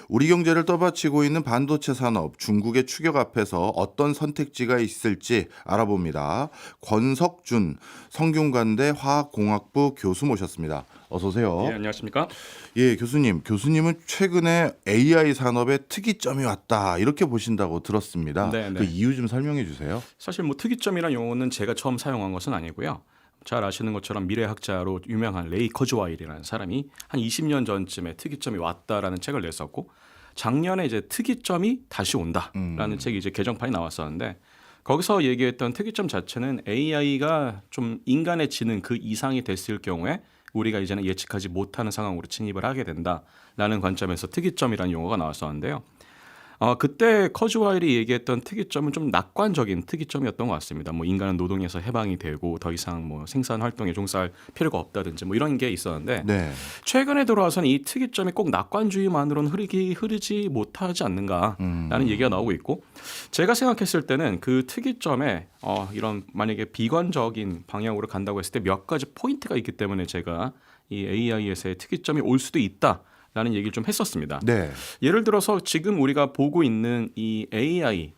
우리 경제를 떠받치고 있는 반도체 산업, 중국의 추격 앞에서 어떤 선택지가 있을지 알아봅니다. 권석준 성균관대 화학공학부 교수 모셨습니다. 어서 오세요. 예, 안녕하십니까? 예, 교수님. 교수님은 최근에 AI 산업에 특이점이 왔다 이렇게 보신다고 들었습니다. 네, 네. 그 이유 좀 설명해 주세요. 사실 뭐 특이점이란 용어는 제가 처음 사용한 것은 아니고요. 잘 아시는 것처럼 미래학자로 유명한 레이 커즈와일이라는 사람이 한 20년 전쯤에 특이점이 왔다라는 책을 냈었고 작년에 이제 특이점이 다시 온다라는 책이 이제 개정판이 나왔었는데 거기서 얘기했던 특이점 자체는 AI가 좀 인간의 지능 그 이상이 됐을 경우에 우리가 이제는 예측하지 못하는 상황으로 진입을 하게 된다라는 관점에서 특이점이라는 용어가 나왔었는데요. 그때 커즈와일이 얘기했던 특이점은 좀 낙관적인 특이점이었던 것 같습니다. 뭐 인간은 노동에서 해방이 되고 더 이상 뭐 생산 활동에 종사할 필요가 없다든지 뭐 이런 게 있었는데 네. 최근에 들어와서는 이 특이점이 꼭 낙관주의만으로는 흐르지 못하지 않는가라는 얘기가 나오고 있고 제가 생각했을 때는 그 특이점에 이런 만약에 비관적인 방향으로 간다고 했을 때 몇 가지 포인트가 있기 때문에 제가 이 AI에서의 특이점이 올 수도 있다. 라는 얘기를 좀 했었습니다. 네. 예를 들어서 지금 우리가 보고 있는 이 AI의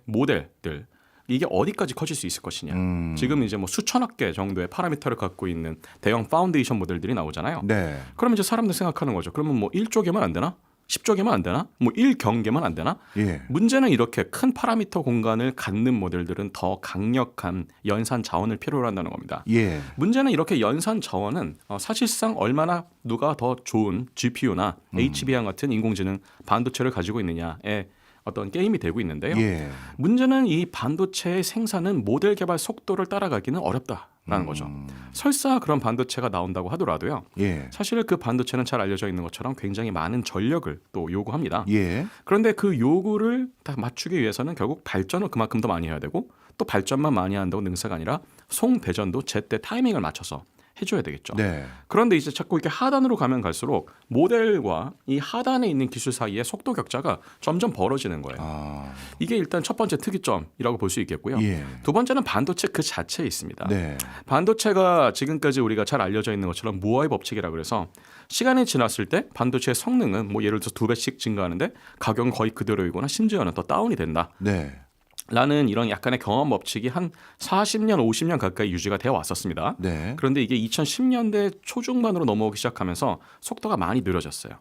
모델들 이게 어디까지 커질 수 있을 것이냐. 지금 이제 뭐 수천억 개 정도의 파라미터를 갖고 있는 대형 파운데이션 모델들이 나오잖아요. 네. 그러면 이제 사람들 생각하는 거죠. 그러면 뭐 1조 개만 안 되나? 10조 개만 안 되나? 뭐 1경개만 안 되나? 예. 문제는 이렇게 큰 파라미터 공간을 갖는 모델들은 더 강력한 연산 자원을 필요로 한다는 겁니다. 예. 문제는 이렇게 연산 자원은 사실상 얼마나 누가 더 좋은 GPU나 HBM 같은 인공지능 반도체를 가지고 있느냐에 어떤 게임이 되고 있는데요. 예. 문제는 이 반도체의 생산은 모델 개발 속도를 따라가기는 어렵다라는 거죠. 설사 그런 반도체가 나온다고 하더라도요. 예. 사실 그 반도체는 잘 알려져 있는 것처럼 굉장히 많은 전력을 또 요구합니다. 예. 그런데 그 요구를 다 맞추기 위해서는 결국 발전을 그만큼 더 많이 해야 되고 또 발전만 많이 한다고 능사가 아니라 송대전도 제때 타이밍을 맞춰서 해줘야 되겠죠. 네. 그런데 이제 자꾸 이렇게 하단으로 가면 갈수록 모델과 이 하단에 있는 기술 사이의 속도 격차가 점점 벌어지는 거예요. 아. 이게 일단 첫 번째 특이점이라고 볼 수 있겠고요. 예. 두 번째는 반도체 그 자체에 있습니다. 네. 반도체가 지금까지 우리가 잘 알려져 있는 것처럼 무어의 법칙이라 그래서 시간이 지났을 때 반도체의 성능은 뭐 예를 들어서 2배씩 증가하는데 가격은 거의 그대로이거나 심지어는 더 다운이 된다. 네. 라는 이런 약간의 경험 법칙이 한 40년, 50년 가까이 유지가 되어 왔었습니다. 네. 그런데 이게 2010년대 초중반으로 넘어오기 시작하면서 속도가 많이 느려졌어요.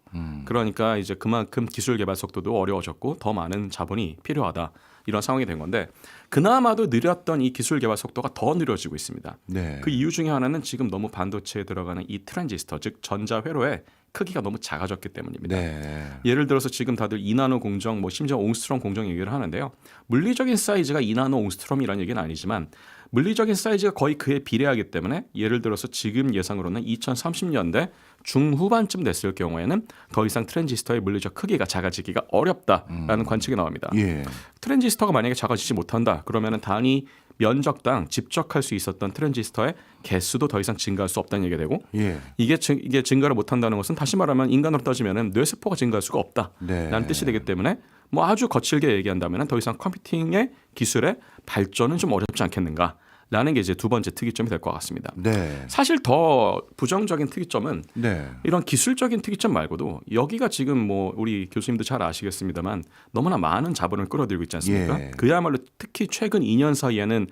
그러니까 이제 그만큼 기술 개발 속도도 어려워졌고 더 많은 자본이 필요하다. 이런 상황이 된 건데 그나마도 느렸던 이 기술 개발 속도가 더 느려지고 있습니다. 네. 그 이유 중에 하나는 지금 너무 반도체에 들어가는 이 트랜지스터, 즉 전자회로의 크기가 너무 작아졌기 때문입니다. 네. 예를 들어서 지금 다들 2나노 공정, 뭐 심지어 옹스트롬 공정 얘기를 하는데요. 물리적인 사이즈가 2나노 옹스트롬이라는 얘기는 아니지만 물리적인 사이즈가 거의 그에 비례하기 때문에 예를 들어서 지금 예상으로는 2030년대 중후반쯤 됐을 경우에는 더 이상 트랜지스터의 물리적 크기가 작아지기가 어렵다라는 관측이 나옵니다. 예. 트랜지스터가 만약에 작아지지 못한다 그러면은 단위 면적당 집적할 수 있었던 트랜지스터의 개수도 더 이상 증가할 수 없다는 얘기가 되고 예. 이게 증가를 못한다는 것은 다시 말하면 인간으로 따지면은 뇌세포가 증가할 수가 없다라는 네. 뜻이 되기 때문에 뭐 아주 거칠게 얘기한다면은 더 이상 컴퓨팅의 기술의 발전은 좀 어렵지 않겠는가라는 게 이제 두 번째 특이점이 될 것 같습니다. 네. 사실 더 부정적인 특이점은 네. 이런 기술적인 특이점 말고도 여기가 지금 뭐 우리 교수님도 잘 아시겠습니다만 너무나 많은 자본을 끌어들이고 있지 않습니까? 예. 그야말로 특히 최근 2년 사이에는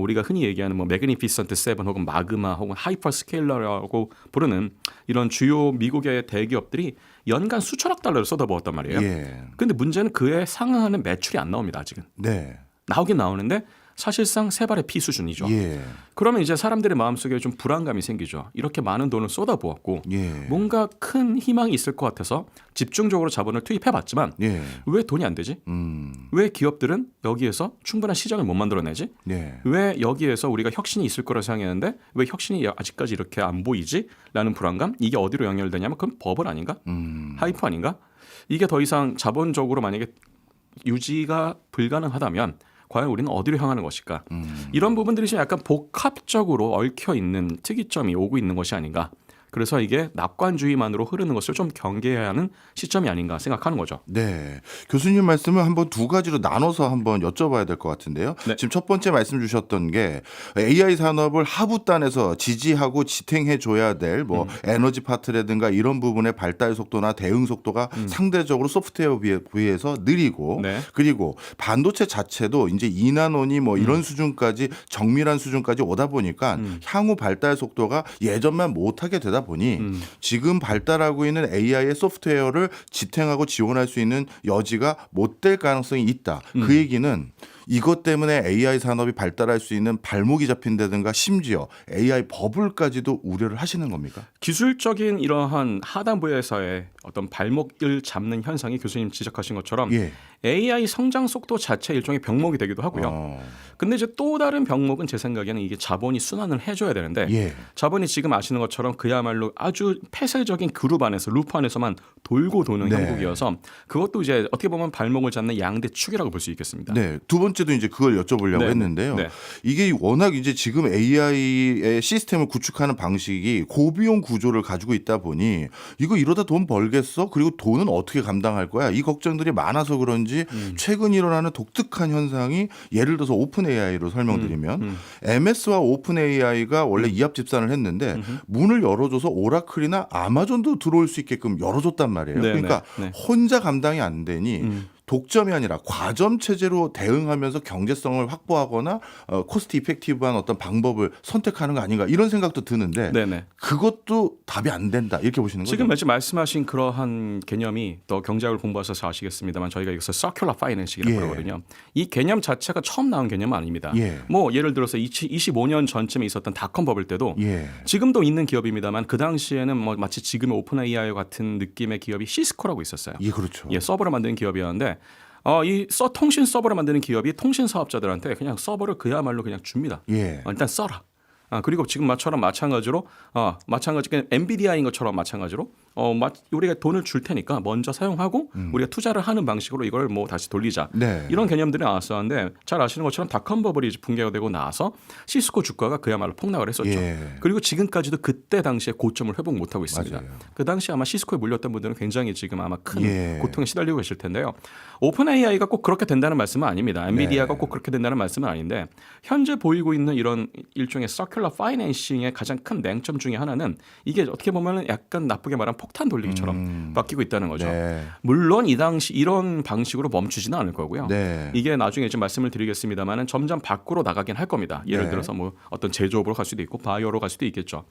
우리가 흔히 얘기하는 뭐 매그니피선트 7 혹은 마그마 혹은 하이퍼 스케일러라고 부르는 이런 주요 미국의 대기업들이 연간 수천억 달러를 쏟아부었단 말이에요. 예. 근데 문제는 그에 상응하는 매출이 안 나옵니다. 아직은. 네. 나오긴 나오는데 사실상 세 발의 피 수준이죠. 예. 그러면 이제 사람들의 마음속에 좀 불안감이 생기죠. 이렇게 많은 돈을 쏟아부었고 예. 뭔가 큰 희망이 있을 것 같아서 집중적으로 자본을 투입해봤지만 예. 왜 돈이 안 되지? 왜 기업들은 여기에서 충분한 시장을 못 만들어내지? 네. 왜 여기에서 우리가 혁신이 있을 거라 생각했는데 왜 혁신이 아직까지 이렇게 안 보이지? 라는 불안감? 이게 어디로 연결되냐면 그럼 버블 아닌가? 하이프 아닌가? 이게 더 이상 자본적으로 만약에 유지가 불가능하다면 과연 우리는 어디로 향하는 것일까? 이런 부분들이 좀 약간 복합적으로 얽혀 있는 특이점이 오고 있는 것이 아닌가? 그래서 이게 낙관주의만으로 흐르는 것을 좀 경계해야 하는 시점이 아닌가 생각하는 거죠. 네. 교수님 말씀을 한번 두 가지로 나눠서 한번 여쭤봐야 될 것 같은데요. 네. 지금 첫 번째 말씀 주셨던 게 AI 산업을 하부단에서 지지하고 지탱해 줘야 될 뭐 에너지 파트라든가 이런 부분의 발달 속도나 대응 속도가 상대적으로 소프트웨어에 비해서 느리고 네. 그리고 반도체 자체도 이제 2나노니 뭐 이런 수준까지 정밀한 수준까지 오다 보니까 향후 발달 속도가 예전만 못하게 되다 보니 지금 발달하고 있는 AI의 소프트웨어를 지탱하고 지원할 수 있는 여지가 못 될 가능성이 있다. 그 얘기는 이것 때문에 AI 산업이 발달할 수 있는 발목이 잡힌다든가 심지어 AI 버블까지도 우려를 하시는 겁니까? 기술적인 이러한 하단부에서의 어떤 발목을 잡는 현상이 교수님 지적하신 것처럼 예. AI 성장 속도 자체 일종의 병목이 되기도 하고요. 어. 근데 이제 또 다른 병목은 제 생각에는 이게 자본이 순환을 해줘야 되는데 예. 자본이 지금 아시는 것처럼 그야말로 아주 폐쇄적인 그룹 안에서 루프 안에서만 돌고 도는 네. 형국이어서 그것도 이제 어떻게 보면 발목을 잡는 양대 축이라고 볼 수 있겠습니다. 네, 두 번째도 이제 그걸 여쭤보려고 네, 했는데요. 네. 이게 워낙 이제 지금 AI의 시스템을 구축하는 방식이 고비용 구조를 가지고 있다 보니 이거 이러다 돈 벌겠어? 그리고 돈은 어떻게 감당할 거야? 이 걱정들이 많아서 그런지 최근 일어나는 독특한 현상이 예를 들어서 오픈 AI로 설명드리면 MS와 오픈 AI가 원래 이합 집산을 했는데 문을 열어줘서 오라클이나 아마존도 들어올 수 있게끔 열어줬단 말이에요. 네, 그러니까 네. 혼자 감당이 안 되니 독점이 아니라 과점 체제로 대응하면서 경제성을 확보하거나 코스트 이펙티브한 어떤 방법을 선택하는 거 아닌가 이런 생각도 드는데 네네. 그것도 답이 안 된다 이렇게 보시는 거죠? 지금 말씀하신 그러한 개념이 또 경제학을 공부하셔서 아시겠습니다만 저희가 이것을 서큘러 파이낸싱이라고 예. 그러거든요. 이 개념 자체가 처음 나온 개념은 아닙니다. 예. 뭐 예를 들어서 25년 전쯤에 있었던 닷컴 버블 때도 예. 지금도 있는 기업입니다만 그 당시에는 뭐 마치 지금의 오픈 AI 같은 느낌의 기업이 시스코라고 있었어요. 예, 그렇죠. 예, 서버를 만드는 기업이었는데 이 통신 서버를 만드는 기업이 통신 사업자들한테 그냥 서버를 그야말로 그냥 줍니다. 예. 일단 써라. 그리고 지금 마찬가지로 엔비디아인 것처럼 마찬가지로 우리가 돈을 줄 테니까 먼저 사용하고 우리가 투자를 하는 방식으로 이걸 뭐 다시 돌리자. 네. 이런 개념들이 나왔었는데 잘 아시는 것처럼 닷컴 버블이 이제 붕괴가 되고 나서 시스코 주가가 그야말로 폭락을 했었죠. 예. 그리고 지금까지도 그때 당시에 고점을 회복 못하고 있습니다. 맞아요. 그 당시 아마 시스코에 물렸던 분들은 굉장히 지금 아마 큰 예. 고통에 시달리고 계실 텐데요. 오픈 AI가 꼭 그렇게 된다는 말씀은 아닙니다. 엔비디아가 네. 꼭 그렇게 된다는 말씀은 아닌데 현재 보이고 있는 이런 일종의 서큘러 파이낸싱의 가장 큰 맹점 중에 하나는 이게 어떻게 보면 약간 나쁘게 말하면 폭탄 돌리기처럼 바뀌고 있다는 거죠. 네. 물론 이 당시 이런 방식으로 멈추지는 않을 거고요. 네. 이게 나중에 좀 말씀을 드리겠습니다만은 점점 밖으로 나가긴 할 겁니다. 예를 네. 들어서 뭐 어떤 제조업으로 갈 수도 있고 바이오로 갈 수도 있겠죠.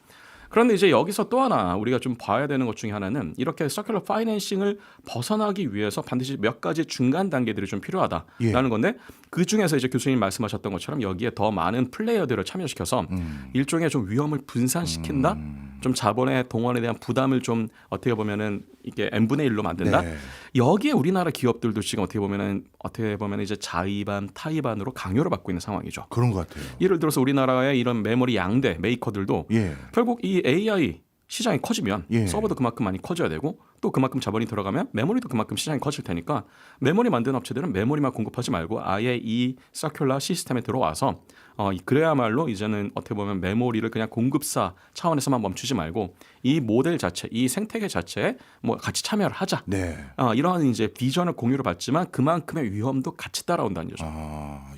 그런데 이제 여기서 또 하나 우리가 좀 봐야 되는 것 중에 하나는 이렇게 서큘러 파이낸싱을 벗어나기 위해서 반드시 몇 가지 중간 단계들이 좀 필요하다라는 예. 건데 그 중에서 이제 교수님 말씀하셨던 것처럼 여기에 더 많은 플레이어들을 참여시켜서 일종의 좀 위험을 분산시킨다, 좀 자본의 동원에 대한 부담을 좀 어떻게 보면은 이게 n분의 1로 만든다. 네. 여기에 우리나라 기업들도 지금 어떻게 보면 이제 자의반 타의반으로 강요를 받고 있는 상황이죠. 그런 것 같아요. 예를 들어서 우리나라의 이런 메모리 양대 메이커들도 예. 결국 이 AI 시장이 커지면 예. 서버도 그만큼 많이 커져야 되고 또 그만큼 자본이 들어가면 메모리도 그만큼 시장이 커질 테니까 메모리 만드는 업체들은 메모리만 공급하지 말고 아예 이 서큘러 시스템에 들어와서 그래야말로 이제는 어떻게 보면 메모리를 그냥 공급사 차원에서만 멈추지 말고 이 모델 자체, 이 생태계 자체에 뭐 같이 참여를 하자. 네. 이러한 이제 비전을 공유를 받지만 그만큼의 위험도 같이 따라온다는 거죠.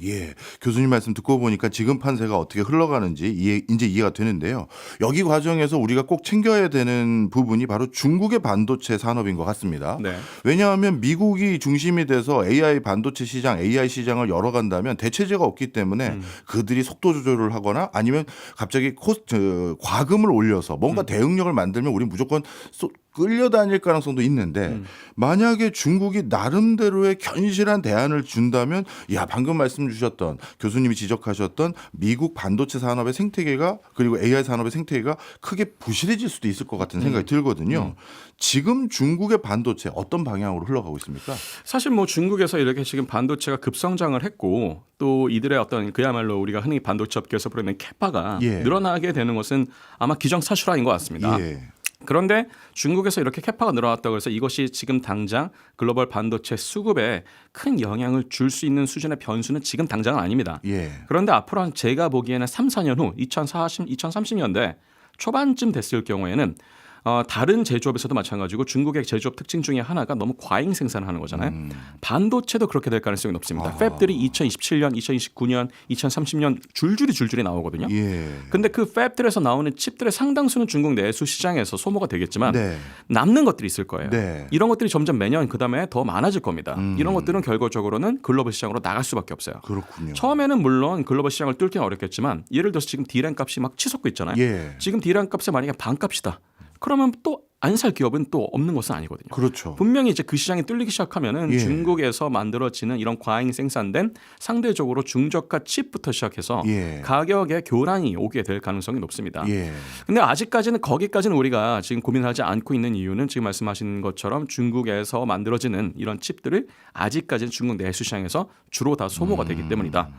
예. 교수님 말씀 듣고 보니까 지금 판세가 어떻게 흘러가는지 이제 이해가 되는데요. 여기 과정에서 우리가 꼭 챙겨야 되는 부분이 바로 중국의 반도체 산업인 것 같습니다. 네. 왜냐하면 미국이 중심이 돼서 AI 반도체 시장, AI 시장을 열어간다면 대체제가 없기 때문에 그들이 속도 조절을 하거나 아니면 갑자기 과금을 올려서 뭔가 대응력을 만들면 우리 무조건 끌려다닐 가능성도 있는데 만약에 중국이 나름대로의 견실한 대안을 준다면 방금 말씀 주셨던 교수님이 지적하셨던 미국 반도체 산업의 생태계가 그리고 AI 산업의 생태계가 크게 부실해질 수도 있을 것 같은 생각이 들거든요. 지금 중국의 반도체 어떤 방향으로 흘러가고 있습니까? 사실 뭐 중국에서 이렇게 지금 반도체가 급성장을 했고 또 이들의 어떤 그야말로 우리가 흔히 반도체 업계에서 부르는 캐파가 예. 늘어나게 되는 것은 아마 기정사실화인 것 같습니다. 예. 그런데 중국에서 이렇게 캐파가 늘어났다고 해서 이것이 지금 당장 글로벌 반도체 수급에 큰 영향을 줄 수 있는 수준의 변수는 지금 당장은 아닙니다. 예. 그런데 앞으로 제가 보기에는 3, 4년 후 2030년대 초반쯤 됐을 경우에는 다른 제조업에서도 마찬가지고 중국의 제조업 특징 중에 하나가 너무 과잉 생산을 하는 거잖아요. 반도체도 그렇게 될 가능성이 높습니다. 팹들이 2027년, 2029년, 2030년 줄줄이 나오거든요. 예. 근데 그 팹들에서 나오는 칩들의 상당수는 중국 내수 시장에서 소모가 되겠지만 네. 남는 것들이 있을 거예요. 네. 이런 것들이 점점 매년 그다음에 더 많아질 겁니다. 이런 것들은 결과적으로는 글로벌 시장으로 나갈 수밖에 없어요. 그렇군요. 처음에는 물론 글로벌 시장을 뚫기는 어렵겠지만 예를 들어서 지금 D램 값이 막 치솟고 있잖아요. 예. 지금 D램 값이 만약에 반값이다. 그러면 또 안 살 기업은 또 없는 것은 아니거든요. 그렇죠. 분명히 이제 그 시장이 뚫리기 시작하면은 예. 중국에서 만들어지는 이런 과잉 생산된 상대적으로 중저가 칩부터 시작해서 예. 가격의 교란이 오게 될 가능성이 높습니다. 예. 근데 아직까지는 거기까지는 우리가 지금 고민하지 않고 있는 이유는 지금 말씀하신 것처럼 중국에서 만들어지는 이런 칩들을 아직까지는 중국 내수 시장에서 주로 다 소모가 되기 때문이다.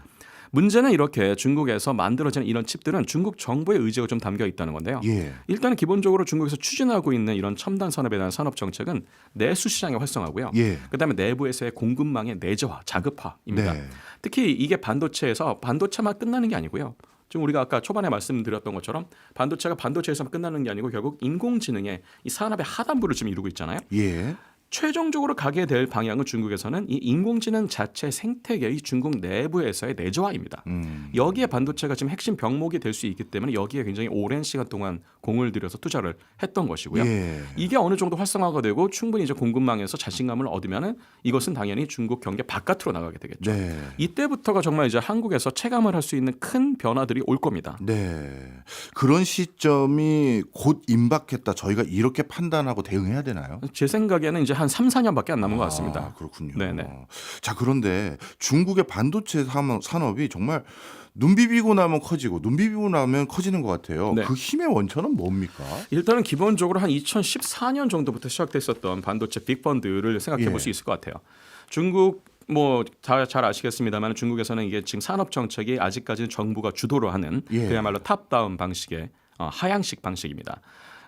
문제는 이렇게 중국에서 만들어지는 이런 칩들은 중국 정부의 의지가 좀 담겨 있다는 건데요. 예. 일단은 기본적으로 중국에서 추진하고 있는 이런 첨단 산업에 대한 산업 정책은 내수 시장의 활성화고요. 예. 그다음에 내부에서의 공급망의 내재화, 자급화입니다. 네. 특히 이게 반도체에서 반도체만 끝나는 게 아니고요. 지금 우리가 아까 초반에 말씀드렸던 것처럼 반도체가 반도체에서만 끝나는 게 아니고 결국 인공지능의 이 산업의 하단부를 지금 이루고 있잖아요. 예. 최종적으로 가게 될 방향은 중국에서는 이 인공지능 자체 생태계의 중국 내부에서의 내재화입니다. 여기에 반도체가 지금 핵심 병목이 될 수 있기 때문에 여기에 굉장히 오랜 시간 동안 공을 들여서 투자를 했던 것이고요. 예. 이게 어느 정도 활성화가 되고 충분히 이제 공급망에서 자신감을 얻으면은 이것은 당연히 중국 경제 바깥으로 나가게 되겠죠. 네. 이때부터가 정말 이제 한국에서 체감을 할 수 있는 큰 변화들이 올 겁니다. 네. 그런 시점이 곧 임박했다. 저희가 이렇게 판단하고 대응해야 되나요? 제 생각에는 이제 한 3, 4년밖에 안 남은 것 같습니다. 그렇군요. 네네. 자, 그런데 중국의 반도체 산업이 정말 눈 비비고 나면 커지고 눈 비비고 나면 커지는 것 같아요. 네. 그 힘의 원천은 뭡니까? 일단은 기본적으로 한 2014년 정도부터 시작됐었던 반도체 빅펀드를 생각해 볼 예. 수 있을 것 같아요. 중국 뭐 잘 아시겠습니다만 중국에서는 이게 지금 산업 정책이 아직까지는 정부가 주도로 하는 예. 그야말로 탑다운 방식의 하향식 방식입니다.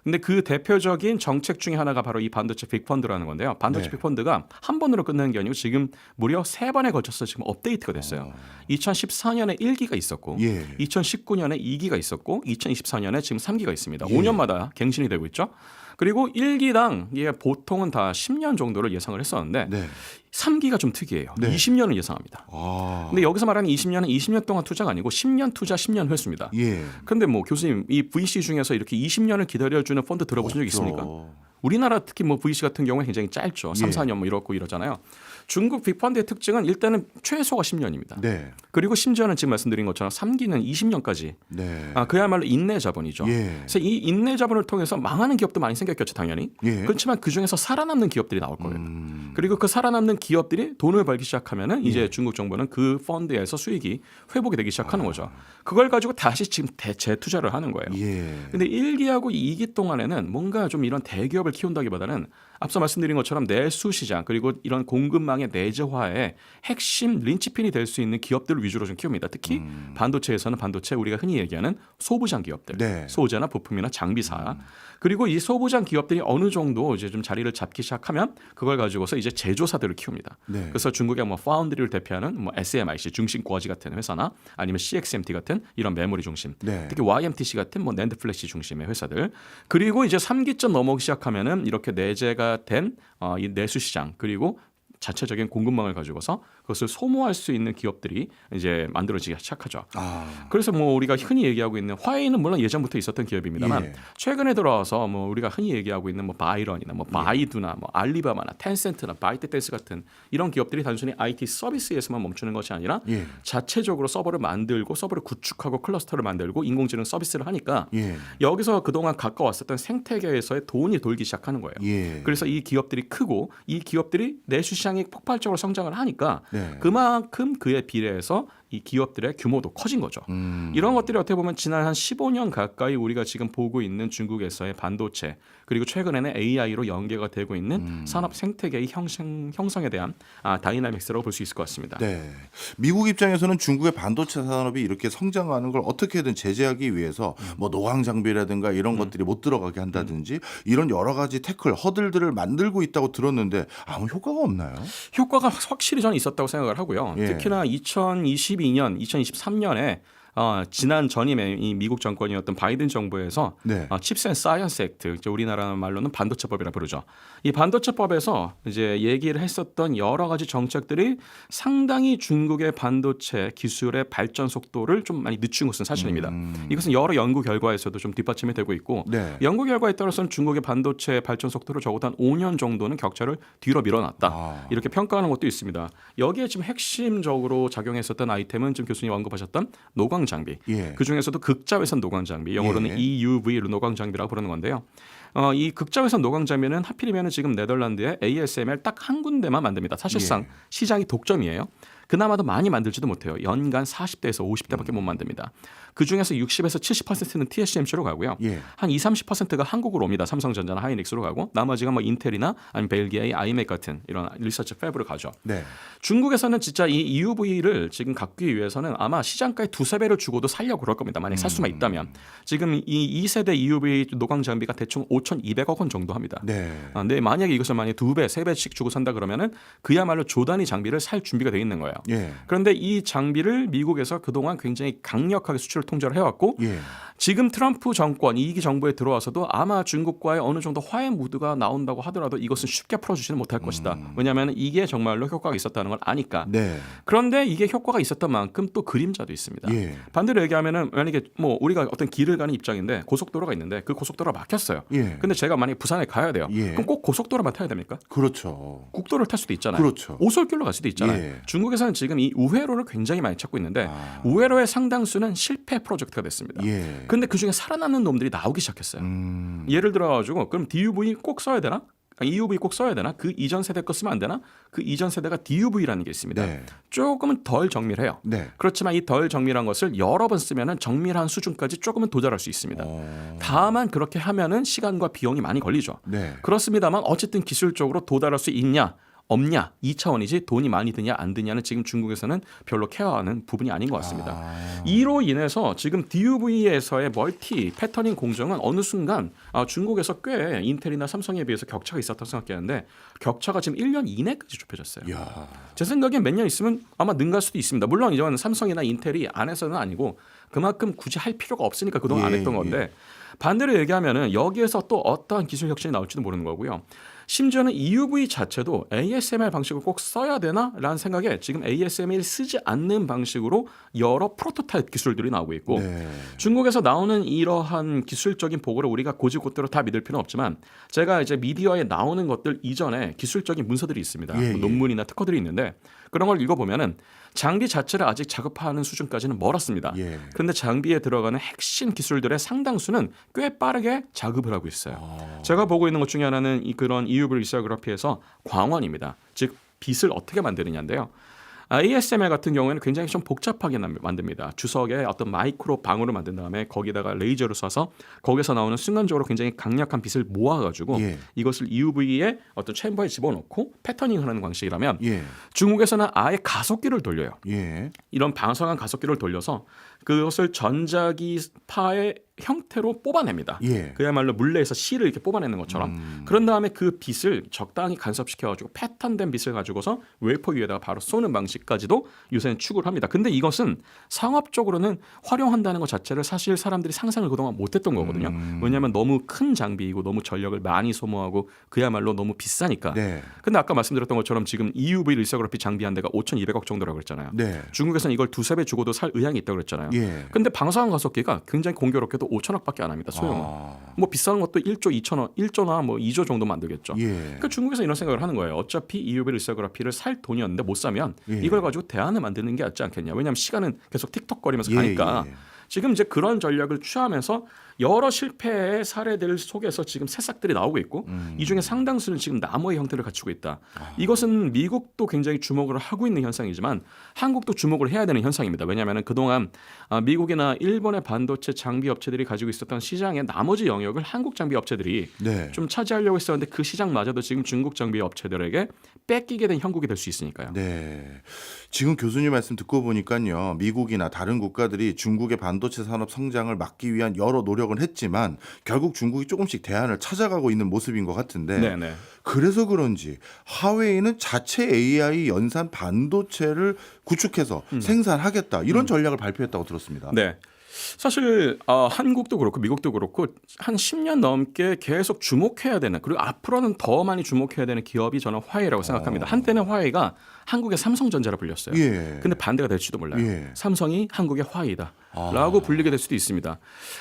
근데 그 대표적인 정책 중에 하나가 바로 이 반도체 빅펀드라는 건데요. 반도체 네. 빅펀드가 한 번으로 끝나는 게 아니고 지금 무려 3번에 걸쳐서 지금 업데이트가 됐어요. 2014년에 1기가 있었고 예. 2019년에 2기가 있었고 2024년에 지금 3기가 있습니다. 예. 5년마다 갱신이 되고 있죠. 그리고 1기당 이게 보통은 다 10년 정도를 예상을 했었는데 네. 3기가 좀 특이해요. 네. 20년을 예상합니다. 아. 근데 여기서 말하는 20년은 20년 동안 투자가 아니고 10년 투자 10년 회수입니다. 예. 근데 뭐 교수님 이 VC 중에서 이렇게 20년을 기다려주는 펀드 들어보신 적 있습니까? 없죠. 우리나라 특히 뭐 VC 같은 경우는 굉장히 짧죠. 3, 예. 4년 뭐 이렇고 이러잖아요. 중국 빅펀드의 특징은 일단은 최소가 10년입니다. 네. 그리고 심지어는 지금 말씀드린 것처럼 3기는 20년까지 네. 그야말로 인내 자본이죠. 예. 그래서 이 인내 자본을 통해서 망하는 기업도 많이 생겼겠죠, 당연히. 예. 그렇지만 그 중에서 살아남는 기업들이 나올 거예요. 그리고 그 살아남는 기업들이 돈을 벌기 시작하면은 이제 중국 정부는 그 펀드에서 수익이 회복이 되기 시작하는 거죠. 그걸 가지고 다시 지금 재투자를 하는 거예요. 예. 근데 1기하고 2기 동안에는 뭔가 좀 이런 대기업을 키운다기보다는 앞서 말씀드린 것처럼 내수 시장 그리고 이런 공급망의 내재화의 핵심 린치핀이 될 수 있는 기업들을 위주로 좀 키웁니다. 특히 반도체에서는 반도체 우리가 흔히 얘기하는 소부장 기업들, 네. 소재나 부품이나 장비사. 그리고 이 소부장 기업들이 어느 정도 이제 좀 자리를 잡기 시작하면 그걸 가지고서 이제 제조사들을 키웁니다. 네. 그래서 중국의 뭐 파운드리를 대표하는 뭐 SMIC 중심거지 같은 회사나 아니면 CXMT 같은 이런 메모리 중심, 네. 특히 YMTC 같은 뭐 낸드 플래시 중심의 회사들. 그리고 이제 3기점 넘어오기 시작하면은 이렇게 내재가 된 이 내수 시장 그리고 자체적인 공급망을 가지고서 그것을 소모할 수 있는 기업들이 이제 만들어지기 시작하죠. 아. 그래서 뭐 우리가 흔히 얘기하고 있는 화웨이는 물론 예전부터 있었던 기업입니다만 예. 최근에 들어와서 뭐 우리가 흔히 얘기하고 있는 뭐 바이런이나 뭐 바이두나 뭐 알리바바나 텐센트나 바이트댄스 같은 이런 기업들이 단순히 IT 서비스에서만 멈추는 것이 아니라 예. 자체적으로 서버를 만들고 서버를 구축하고 클러스터를 만들고 인공지능 서비스를 하니까 예. 여기서 그동안 가까웠었던 생태계에서의 돈이 돌기 시작하는 거예요. 예. 그래서 이 기업들이 크고 이 기업들이 내수 시장이 폭발적으로 성장을 하니까 네. 그만큼 그에 비례해서 이 기업들의 규모도 커진 거죠. 이런 것들이 어떻게 보면 지난 한 15년 가까이 우리가 지금 보고 있는 중국에서의 반도체 그리고 최근에는 AI로 연계가 되고 있는 산업 생태계의 형성에 대한 다이나믹스라고 볼 수 있을 것 같습니다. 네. 미국 입장에서는 중국의 반도체 산업이 이렇게 성장하는 걸 어떻게든 제재하기 위해서 뭐 노광 장비라든가 이런 것들이 못 들어가게 한다든지 이런 여러 가지 태클, 허들들을 만들고 있다고 들었는데 아무 효과가 없나요? 효과가 확실히 저는 있었다고 생각을 하고요. 예. 특히나 2022년, 2023년에 지난 전임의 이 미국 정권이었던 바이든 정부에서 네. 칩스 앤 사이언스 액트, 이제 우리나라 말로는 반도체법이라 부르죠. 이 반도체법에서 이제 얘기를 했었던 여러 가지 정책들이 상당히 중국의 반도체 기술의 발전 속도를 좀 많이 늦춘 것은 사실입니다. 이것은 여러 연구 결과에서도 좀 뒷받침이 되고 있고 네. 연구 결과에 따라서는 중국의 반도체 발전 속도를 적어도 한 5년 정도는 격차를 뒤로 밀어놨다. 이렇게 평가하는 것도 있습니다. 여기에 지금 핵심적으로 작용했었던 아이템은 지금 교수님 언급하셨던 노광 장비. 예. 그 중에서도 극자외선 노광 장비, 영어로는 예. EUV 노광 장비라고 부르는 건데요. 이 극자외선 노광 장비는 하필이면 지금 네덜란드의 ASML 딱 한 군데만 만듭니다. 사실상 시장이 독점이에요. 그나마도 많이 만들지도 못해요. 연간 40대에서 50대밖에 못 만듭니다. 그중에서 60에서 70%는 TSMC로 가고요. 예. 한 20-30%가 한국으로 옵니다. 삼성전자나 하이닉스로 가고 나머지가 뭐 인텔이나 아니면 벨기에의 아이맥 같은 이런 리서치 팹으로 가죠. 네. 중국에서는 진짜 이 EUV를 지금 갖기 위해서는 아마 시장가의 2~3배를 주고도 살려고 그럴 겁니다. 만약 살 수만 있다면. 지금 이 2세대 EUV 노광 장비가 대충 5,200억 원 정도 합니다. 네. 근데 만약에 이것을 만약 2배, 3배씩 주고 산다 그러면은 그야말로 조단위 장비를 살 준비가 돼 있는 거예요. 예. 그런데 이 장비를 미국에서 그동안 굉장히 강력하게 수출을 통제를 해왔고 예. 지금 트럼프 정권 2기 정부에 들어와서도 아마 중국과의 어느 정도 화해 무드가 나온다고 하더라도 이것은 쉽게 풀어주지는 못할 것이다. 왜냐하면 이게 정말로 효과가 있었다는 걸 아니까. 네. 그런데 이게 효과가 있었던 만큼 또 그림자도 있습니다. 예. 반대로 얘기하면은 만약에 뭐 우리가 어떤 길을 가는 입장인데 고속도로가 있는데 그 고속도로가 막혔어요. 예. 근데 제가 만약에 부산에 가야 돼요. 예. 그럼 꼭 고속도로만 타야 됩니까? 그렇죠. 국도를 탈 수도 있잖아요. 그렇죠. 오솔길로 갈 수도 있잖아요. 예. 중국에서는 지금 이 우회로를 굉장히 많이 찾고 있는데 우회로의 상당수는 실패 프로젝트가 됐습니다. 예. 근데 그중에 살아남는 놈들이 나오기 시작했어요. 예를 들어가지고 그럼 DUV 꼭 써야 되나? EUV 꼭 써야 되나? 그 이전 세대 거 쓰면 안 되나? 그 이전 세대가 DUV라는 게 있습니다. 네. 조금은 덜 정밀해요. 네. 그렇지만 이 덜 정밀한 것을 여러 번 쓰면은 정밀한 수준까지 조금은 도달할 수 있습니다. 다만 그렇게 하면은 시간과 비용이 많이 걸리죠. 네. 그렇습니다만 어쨌든 기술적으로 도달할 수 있냐? 없냐 2차원이지 돈이 많이 드냐 안 드냐는 지금 중국에서는 별로 케어하는 부분이 아닌 것 같습니다. 이로 인해서 지금 DUV에서의 멀티 패터닝 공정은 어느 순간 중국에서 꽤 인텔이나 삼성에 비해서 격차가 있었다고 생각했는데 격차가 지금 1년 이내까지 좁혀졌어요. 야. 제 생각엔 몇 년 있으면 아마 능가할 수도 있습니다. 물론 이건 삼성이나 인텔이 안 해서는 아니고 그만큼 굳이 할 필요가 없으니까 그동안 안 했던 건데 반대로 얘기하면은 여기에서 또 어떠한 기술 혁신이 나올지도 모르는 거고요. 심지어는 EUV 자체도 ASML 방식을 꼭 써야 되나라는 생각에 지금 ASML 쓰지 않는 방식으로 여러 프로토타입 기술들이 나오고 있고 네. 중국에서 나오는 이러한 기술적인 보고를 우리가 고지고대로 다 믿을 필요는 없지만 제가 이제 미디어에 나오는 것들 이전에 기술적인 문서들이 있습니다. 예, 예. 뭐 논문이나 특허들이 있는데 그런 걸 읽어보면은 장비 자체를 아직 작업하는 수준까지는 멀었습니다. 예. 그런데 장비에 들어가는 핵심 기술들의 상당수는 꽤 빠르게 작업을 하고 있어요. 제가 보고 있는 것 중에 하나는 그런 EUV 리서그래피에서 광원입니다. 즉 빛을 어떻게 만드느냐인데요. ASML 같은 경우에는 굉장히 좀 복잡하게 만듭니다. 주석에 어떤 마이크로 방울을 만든 다음에 거기다가 레이저를 쏴서 거기서 나오는 순간적으로 굉장히 강력한 빛을 모아가지고 예. 이것을 EUV의 어떤 챔버에 집어넣고 패터닝을 하는 방식이라면 예. 중국에서는 아예 가속기를 돌려요. 예. 이런 방성한 가속기를 돌려서 그것을 전자기파의 형태로 뽑아냅니다. 예. 그야말로 물레에서 실을 이렇게 뽑아내는 것처럼. 그런 다음에 그 빛을 적당히 간섭시켜가지고 패턴된 빛을 가지고서 웨이퍼 위에다가 바로 쏘는 방식까지도 요새는 추구를 합니다. 근데 이것은 상업적으로는 활용한다는 것 자체를 사실 사람들이 상상을 그동안 못했던 거거든요. 왜냐하면 너무 큰 장비이고 너무 전력을 많이 소모하고 그야말로 너무 비싸니까. 네. 근데 아까 말씀드렸던 것처럼 지금 EUV 리서그래피 장비 한 대가 5,200억 정도라고 그랬잖아요. 네. 중국에서는 이걸 2~3배 주고도 살 의향이 있다고 그랬잖아요. 예. 근데 방사선 가속기가 굉장히 공교롭게도 5천억밖에 안 합니다. 소형은. 뭐 비싼 것도 1조 2천억, 1조나 뭐 2조 정도 만들겠죠. 예. 그러니까 중국에서 이런 생각을 하는 거예요. 어차피 EUV 리서그래피를 살 돈이었는데 못 사면 예. 이걸 가지고 대안을 만드는 게 낫지 않겠냐. 왜냐하면 시간은 계속 틱톡거리면서 예, 가니까. 예. 지금 이제 그런 전략을 취하면서 여러 실패의 사례들 속에서 지금 새싹들이 나오고 있고 이 중에 상당수는 지금 나무의 형태를 갖추고 있다. 이것은 미국도 굉장히 주목을 하고 있는 현상이지만 한국도 주목을 해야 되는 현상입니다. 왜냐하면 그동안 미국이나 일본의 반도체 장비 업체들이 가지고 있었던 시장의 나머지 영역을 한국 장비 업체들이 네. 좀 차지하려고 했었는데 그 시장마저도 지금 중국 장비 업체들에게 뺏기게 된 형국이 될 수 있으니까요. 네. 지금 교수님 말씀 듣고 보니까요. 미국이나 다른 국가들이 중국의 반도체 산업 성장을 막기 위한 여러 노력을 했지만 결국 중국이 조금씩 대안을 찾아가고 있는 모습인 것 같은데 네네. 그래서 그런지 화웨이는 자체 AI 연산 반도체를 구축해서 생산하겠다 이런 전략을 발표했다고 들었습니다. 네. 사실 한국도 그렇고 미국도 그렇고 한 10년 넘게 계속 주목해야 되는 그리고 앞으로는 더 많이 주목해야 되는 기업이 저는 화웨이라고 생각합니다. 한때는 화웨이가 한국의 삼성전자라 불렸어요. 예. 근데 반대가 될지도 몰라요. 예. 삼성이 한국의 화웨이다라고 불리게 될 수도 있습니다.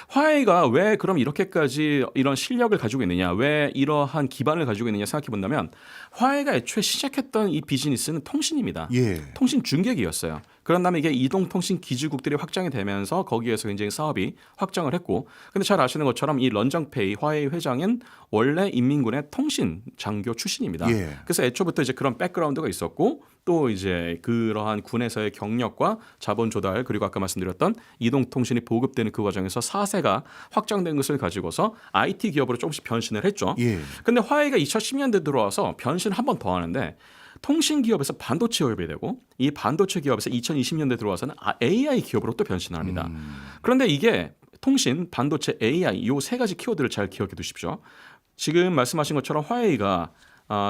화웨이가 왜 그럼 이렇게까지 이런 실력을 가지고 있느냐, 왜 이러한 기반을 가지고 있느냐 생각해 본다면 화웨이가 애초에 시작했던 이 비즈니스는 통신입니다. 예. 통신 중계기였어요. 그런 다음에 이게 이동통신 기지국들이 확장이 되면서 거기에서 굉장히 사업이 확장을 했고, 근데 잘 아시는 것처럼 이 런정페이 화웨이 회장은 원래 인민군의 통신 장교 출신입니다. 예. 그래서 애초부터 이제 그런 백그라운드가 있었고, 또 이제 그러한 군에서의 경력과 자본 조달 그리고 아까 말씀드렸던 이동통신이 보급되는 그 과정에서 4세가 확장된 것을 가지고서 IT 기업으로 조금씩 변신을 했죠. 예. 근데 화웨이가 2010년대 들어와서 변신을 한 번 더 하는데 통신 기업에서 반도체 기업이 되고 이 반도체 기업에서 2020년대 들어와서는 AI 기업으로 또 변신을 합니다. 그런데 이게 통신, 반도체, AI 요 세 가지 키워드를 잘 기억해 두십시오. 지금 말씀하신 것처럼 화웨이가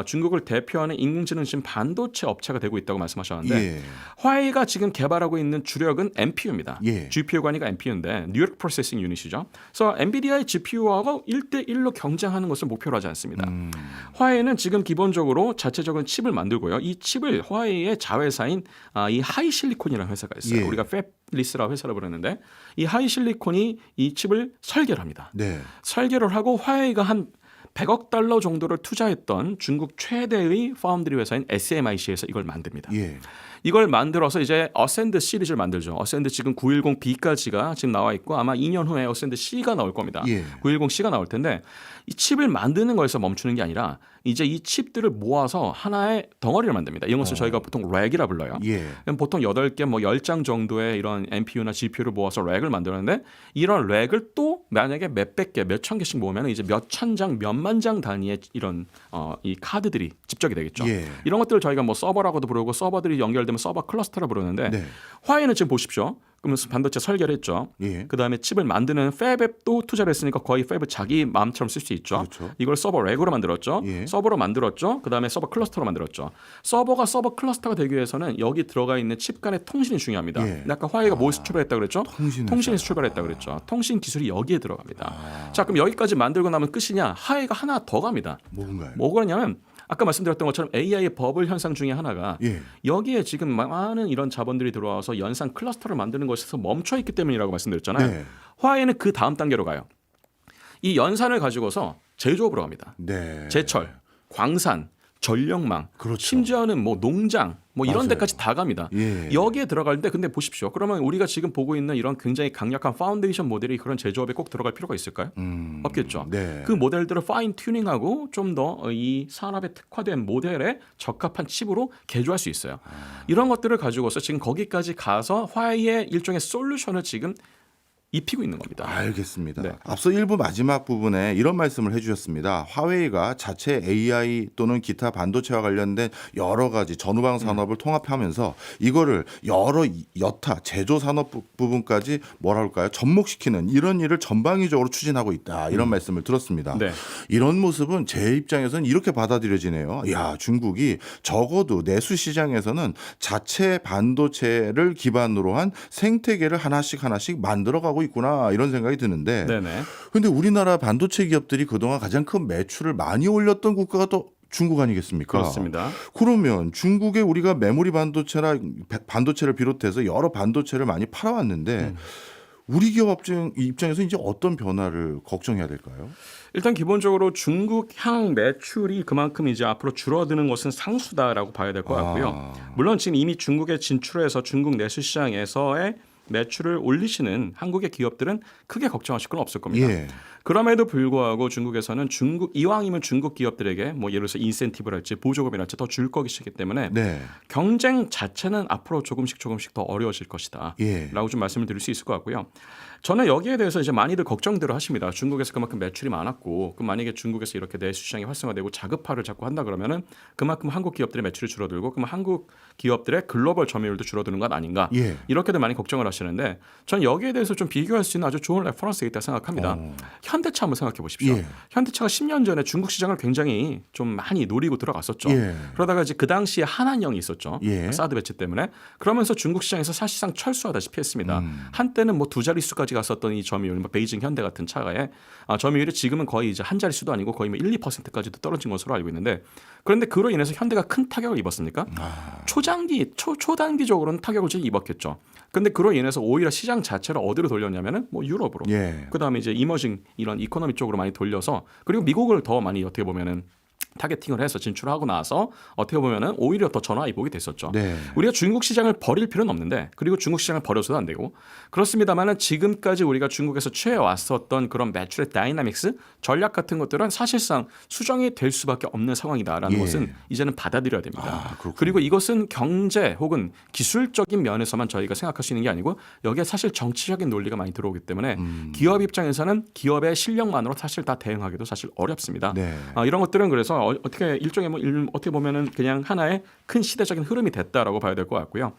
중국을 대표하는 인공지능 반도체 업체가 되고 있다고 말씀하셨는데 예. 화웨이가 지금 개발하고 있는 주력은 NPU입니다. 예. GPU가 아니라 NPU인데 뉴욕 프로세싱 유닛이죠. 그래서 엔비디아의 GPU하고 1대1로 경쟁하는 것을 목표로 하지 않습니다. 화웨이는 지금 기본적으로 자체적인 칩을 만들고요. 이 칩을 화웨이의 자회사인 이 하이실리콘이라는 회사가 있어요. 예. 우리가 팹리스라고 회사를 부르는데 이 하이실리콘이 이 칩을 설계를 합니다. 네. 설계를 하고 화웨이가 한 100억 달러 정도를 투자했던 중국 최대의 파운드리 회사인 SMIC에서 이걸 만듭니다. 예. 이걸 만들어서 이제 어센드 시리즈를 만들죠. 어센드 지금 910B까지가 지금 나와 있고 아마 2년 후에 어센드 C가 나올 겁니다. 예. 910C가 나올 텐데 이 칩을 만드는 거에서 멈추는 게 아니라 이제 이 칩들을 모아서 하나의 덩어리를 만듭니다. 이런 것을 저희가 보통 렉이라 불러요. 예. 보통 8개 뭐 10장 정도의 이런 NPU나 GPU를 모아서 렉을 만드는데 이런 렉을 또 만약에 몇백 개, 몇천 개씩 모으면 이제 몇천 장, 몇만 장 단위의 이런 이 카드들이 집적이 되겠죠. 예. 이런 것들을 저희가 뭐 서버라고도 부르고 서버들이 연결되면 서버 클러스터라 부르는데 네. 화웨이는 지금 보십시오. 그러면 반도체 설계를 했죠. 예. 그다음에 칩을 만드는 팹에 또 투자를 했으니까 거의 팹을 자기 마음처럼 쓸 수 있죠. 그렇죠. 이걸 서버 렉으로 만들었죠. 예. 서버로 만들었죠. 그다음에 서버 클러스터로 만들었죠. 서버가 서버 클러스터가 되기 위해서는 여기 들어가 있는 칩 간의 통신이 중요합니다. 예. 근데 아까 화웨이가 뭐에서 출발했다 그랬죠? 통신에서. 통신에서 출발했다 그랬죠. 통신 기술이 여기에 들어갑니다. 자, 그럼 여기까지 만들고 나면 끝이냐? 화웨이가 하나 더 갑니다. 뭔가요? 뭐가 그러냐면 아까 말씀드렸던 것처럼 AI의 버블 현상 중에 하나가 예. 여기에 지금 많은 이런 자본들이 들어와서 연산 클러스터를 만드는 것에서 멈춰 있기 때문이라고 말씀드렸잖아요. 네. 화웨이는 그 다음 단계로 가요. 이 연산을 가지고서 제조업으로 갑니다. 네. 제철, 광산, 전력망, 그렇죠. 심지어는 뭐 농장, 뭐 이런 맞아요. 데까지 다 갑니다. 예. 여기에 들어갈 때 근데 보십시오. 그러면 우리가 지금 보고 있는 이런 굉장히 강력한 파운데이션 모델이 그런 제조업에 꼭 들어갈 필요가 있을까요? 없겠죠. 네. 그 모델들을 파인 튜닝하고 좀 더 이 산업에 특화된 모델에 적합한 칩으로 개조할 수 있어요. 이런 것들을 가지고서 지금 거기까지 가서 화웨이의 일종의 솔루션을 지금 입히고 있는 겁니다. 알겠습니다. 네. 앞서 일부 마지막 부분에 이런 말씀을 해주셨습니다. 화웨이가 자체 AI 또는 기타 반도체와 관련된 여러 가지 전후방 산업을 통합하면서 이거를 여러 여타 제조 산업 부분까지 뭐라 할까요? 접목시키는 이런 일을 전방위적으로 추진하고 있다. 이런 말씀을 들었습니다. 네. 이런 모습은 제 입장에서는 이렇게 받아들여지네요. 야, 중국이 적어도 내수 시장에서는 자체 반도체를 기반으로 한 생태계를 하나씩 만들어가고 있구나 이런 생각이 드는데 네네. 근데 우리나라 반도체 기업들이 그동안 가장 큰 매출을 많이 올렸던 국가가 또 중국 아니겠습니까? 그렇습니다. 그러면 중국에 우리가 메모리 반도체나 반도체를 비롯해서 여러 반도체를 많이 팔아왔는데 우리 기업 입장에서 이제 어떤 변화를 걱정해야 될까요? 일단 기본적으로 중국 향 매출이 그만큼 이제 앞으로 줄어드는 것은 상수다라고 봐야 될 것 같고요. 물론 지금 이미 중국에 진출해서 중국 내수 시장에서의 매출을 올리시는 한국의 기업들은 크게 걱정하실 건 없을 겁니다. 예. 그럼에도 불구하고 중국에서는 이왕이면 중국 기업들에게 뭐 예를 들어서 인센티브랄지 보조금이랄지 더 줄 것이기 때문에 네. 경쟁 자체는 앞으로 조금씩 더 어려워질 것이다. 예. 라고 좀 말씀을 드릴 수 있을 것 같고요. 저는 여기에 대해서 이제 많이들 걱정들을 하십니다. 중국에서 그만큼 매출이 많았고 그럼 만약에 중국에서 이렇게 내수 시장이 활성화되고 자급화를 자꾸 한다 그러면은 그만큼 한국 기업들의 매출이 줄어들고 그럼 한국 기업들의 글로벌 점유율도 줄어드는 것 아닌가. 예. 이렇게들 많이 걱정을 하시는데 저는 여기에 대해서 좀 비교할 수 있는 아주 좋은 레퍼런스가 있다고 생각합니다. 현대차 한번 생각해 보십시오. 예. 현대차가 10년 전에 중국 시장을 굉장히 좀 많이 노리고 들어갔었죠. 예. 그러다가 이제 그 당시에 한한령이 있었죠. 예. 사드 배치 때문에. 그러면서 중국 시장에서 사실상 철수하다시피 했습니다. 한때는 뭐 두 자릿수까지 갔었던 이 점유율, 뭐 베이징 현대 같은 차가의 점유율이 지금은 거의 이제 한 자릿수도 아니고 거의 뭐 1~2%까지도 떨어진 것으로 알고 있는데 그런데 그로 인해서 현대가 큰 타격을 입었습니까? 초단기적으로는 타격을 좀 입었겠죠. 근데 그로 인해서 오히려 시장 자체를 어디로 돌렸냐면은 뭐 유럽으로. 예. 그다음에 이제 이머징 이런 이코노미 쪽으로 많이 돌려서 그리고 미국을 더 많이 어떻게 보면은 타겟팅을 해서 진출하고 나서 어떻게 보면은 오히려 더 전화위복이 됐었죠. 네. 우리가 중국 시장을 버릴 필요는 없는데 그리고 중국 시장을 버려서도 안 되고 그렇습니다만은 지금까지 우리가 중국에서 취해왔었던 그런 매출의 다이나믹스 전략 같은 것들은 사실상 수정이 될 수밖에 없는 상황이다라는 예. 것은 이제는 받아들여야 됩니다. 그렇군요. 그리고 이것은 경제 혹은 기술적인 면에서만 저희가 생각할 수 있는 게 아니고 여기에 사실 정치적인 논리가 많이 들어오기 때문에 기업 입장에서는 기업의 실력만으로 사실 다 대응하기도 사실 어렵습니다. 네. 이런 것들은 그래서 어떻게 일종의 어떻게 보면은 그냥 하나의 큰 시대적인 흐름이 됐다라고 봐야 될 것 같고요.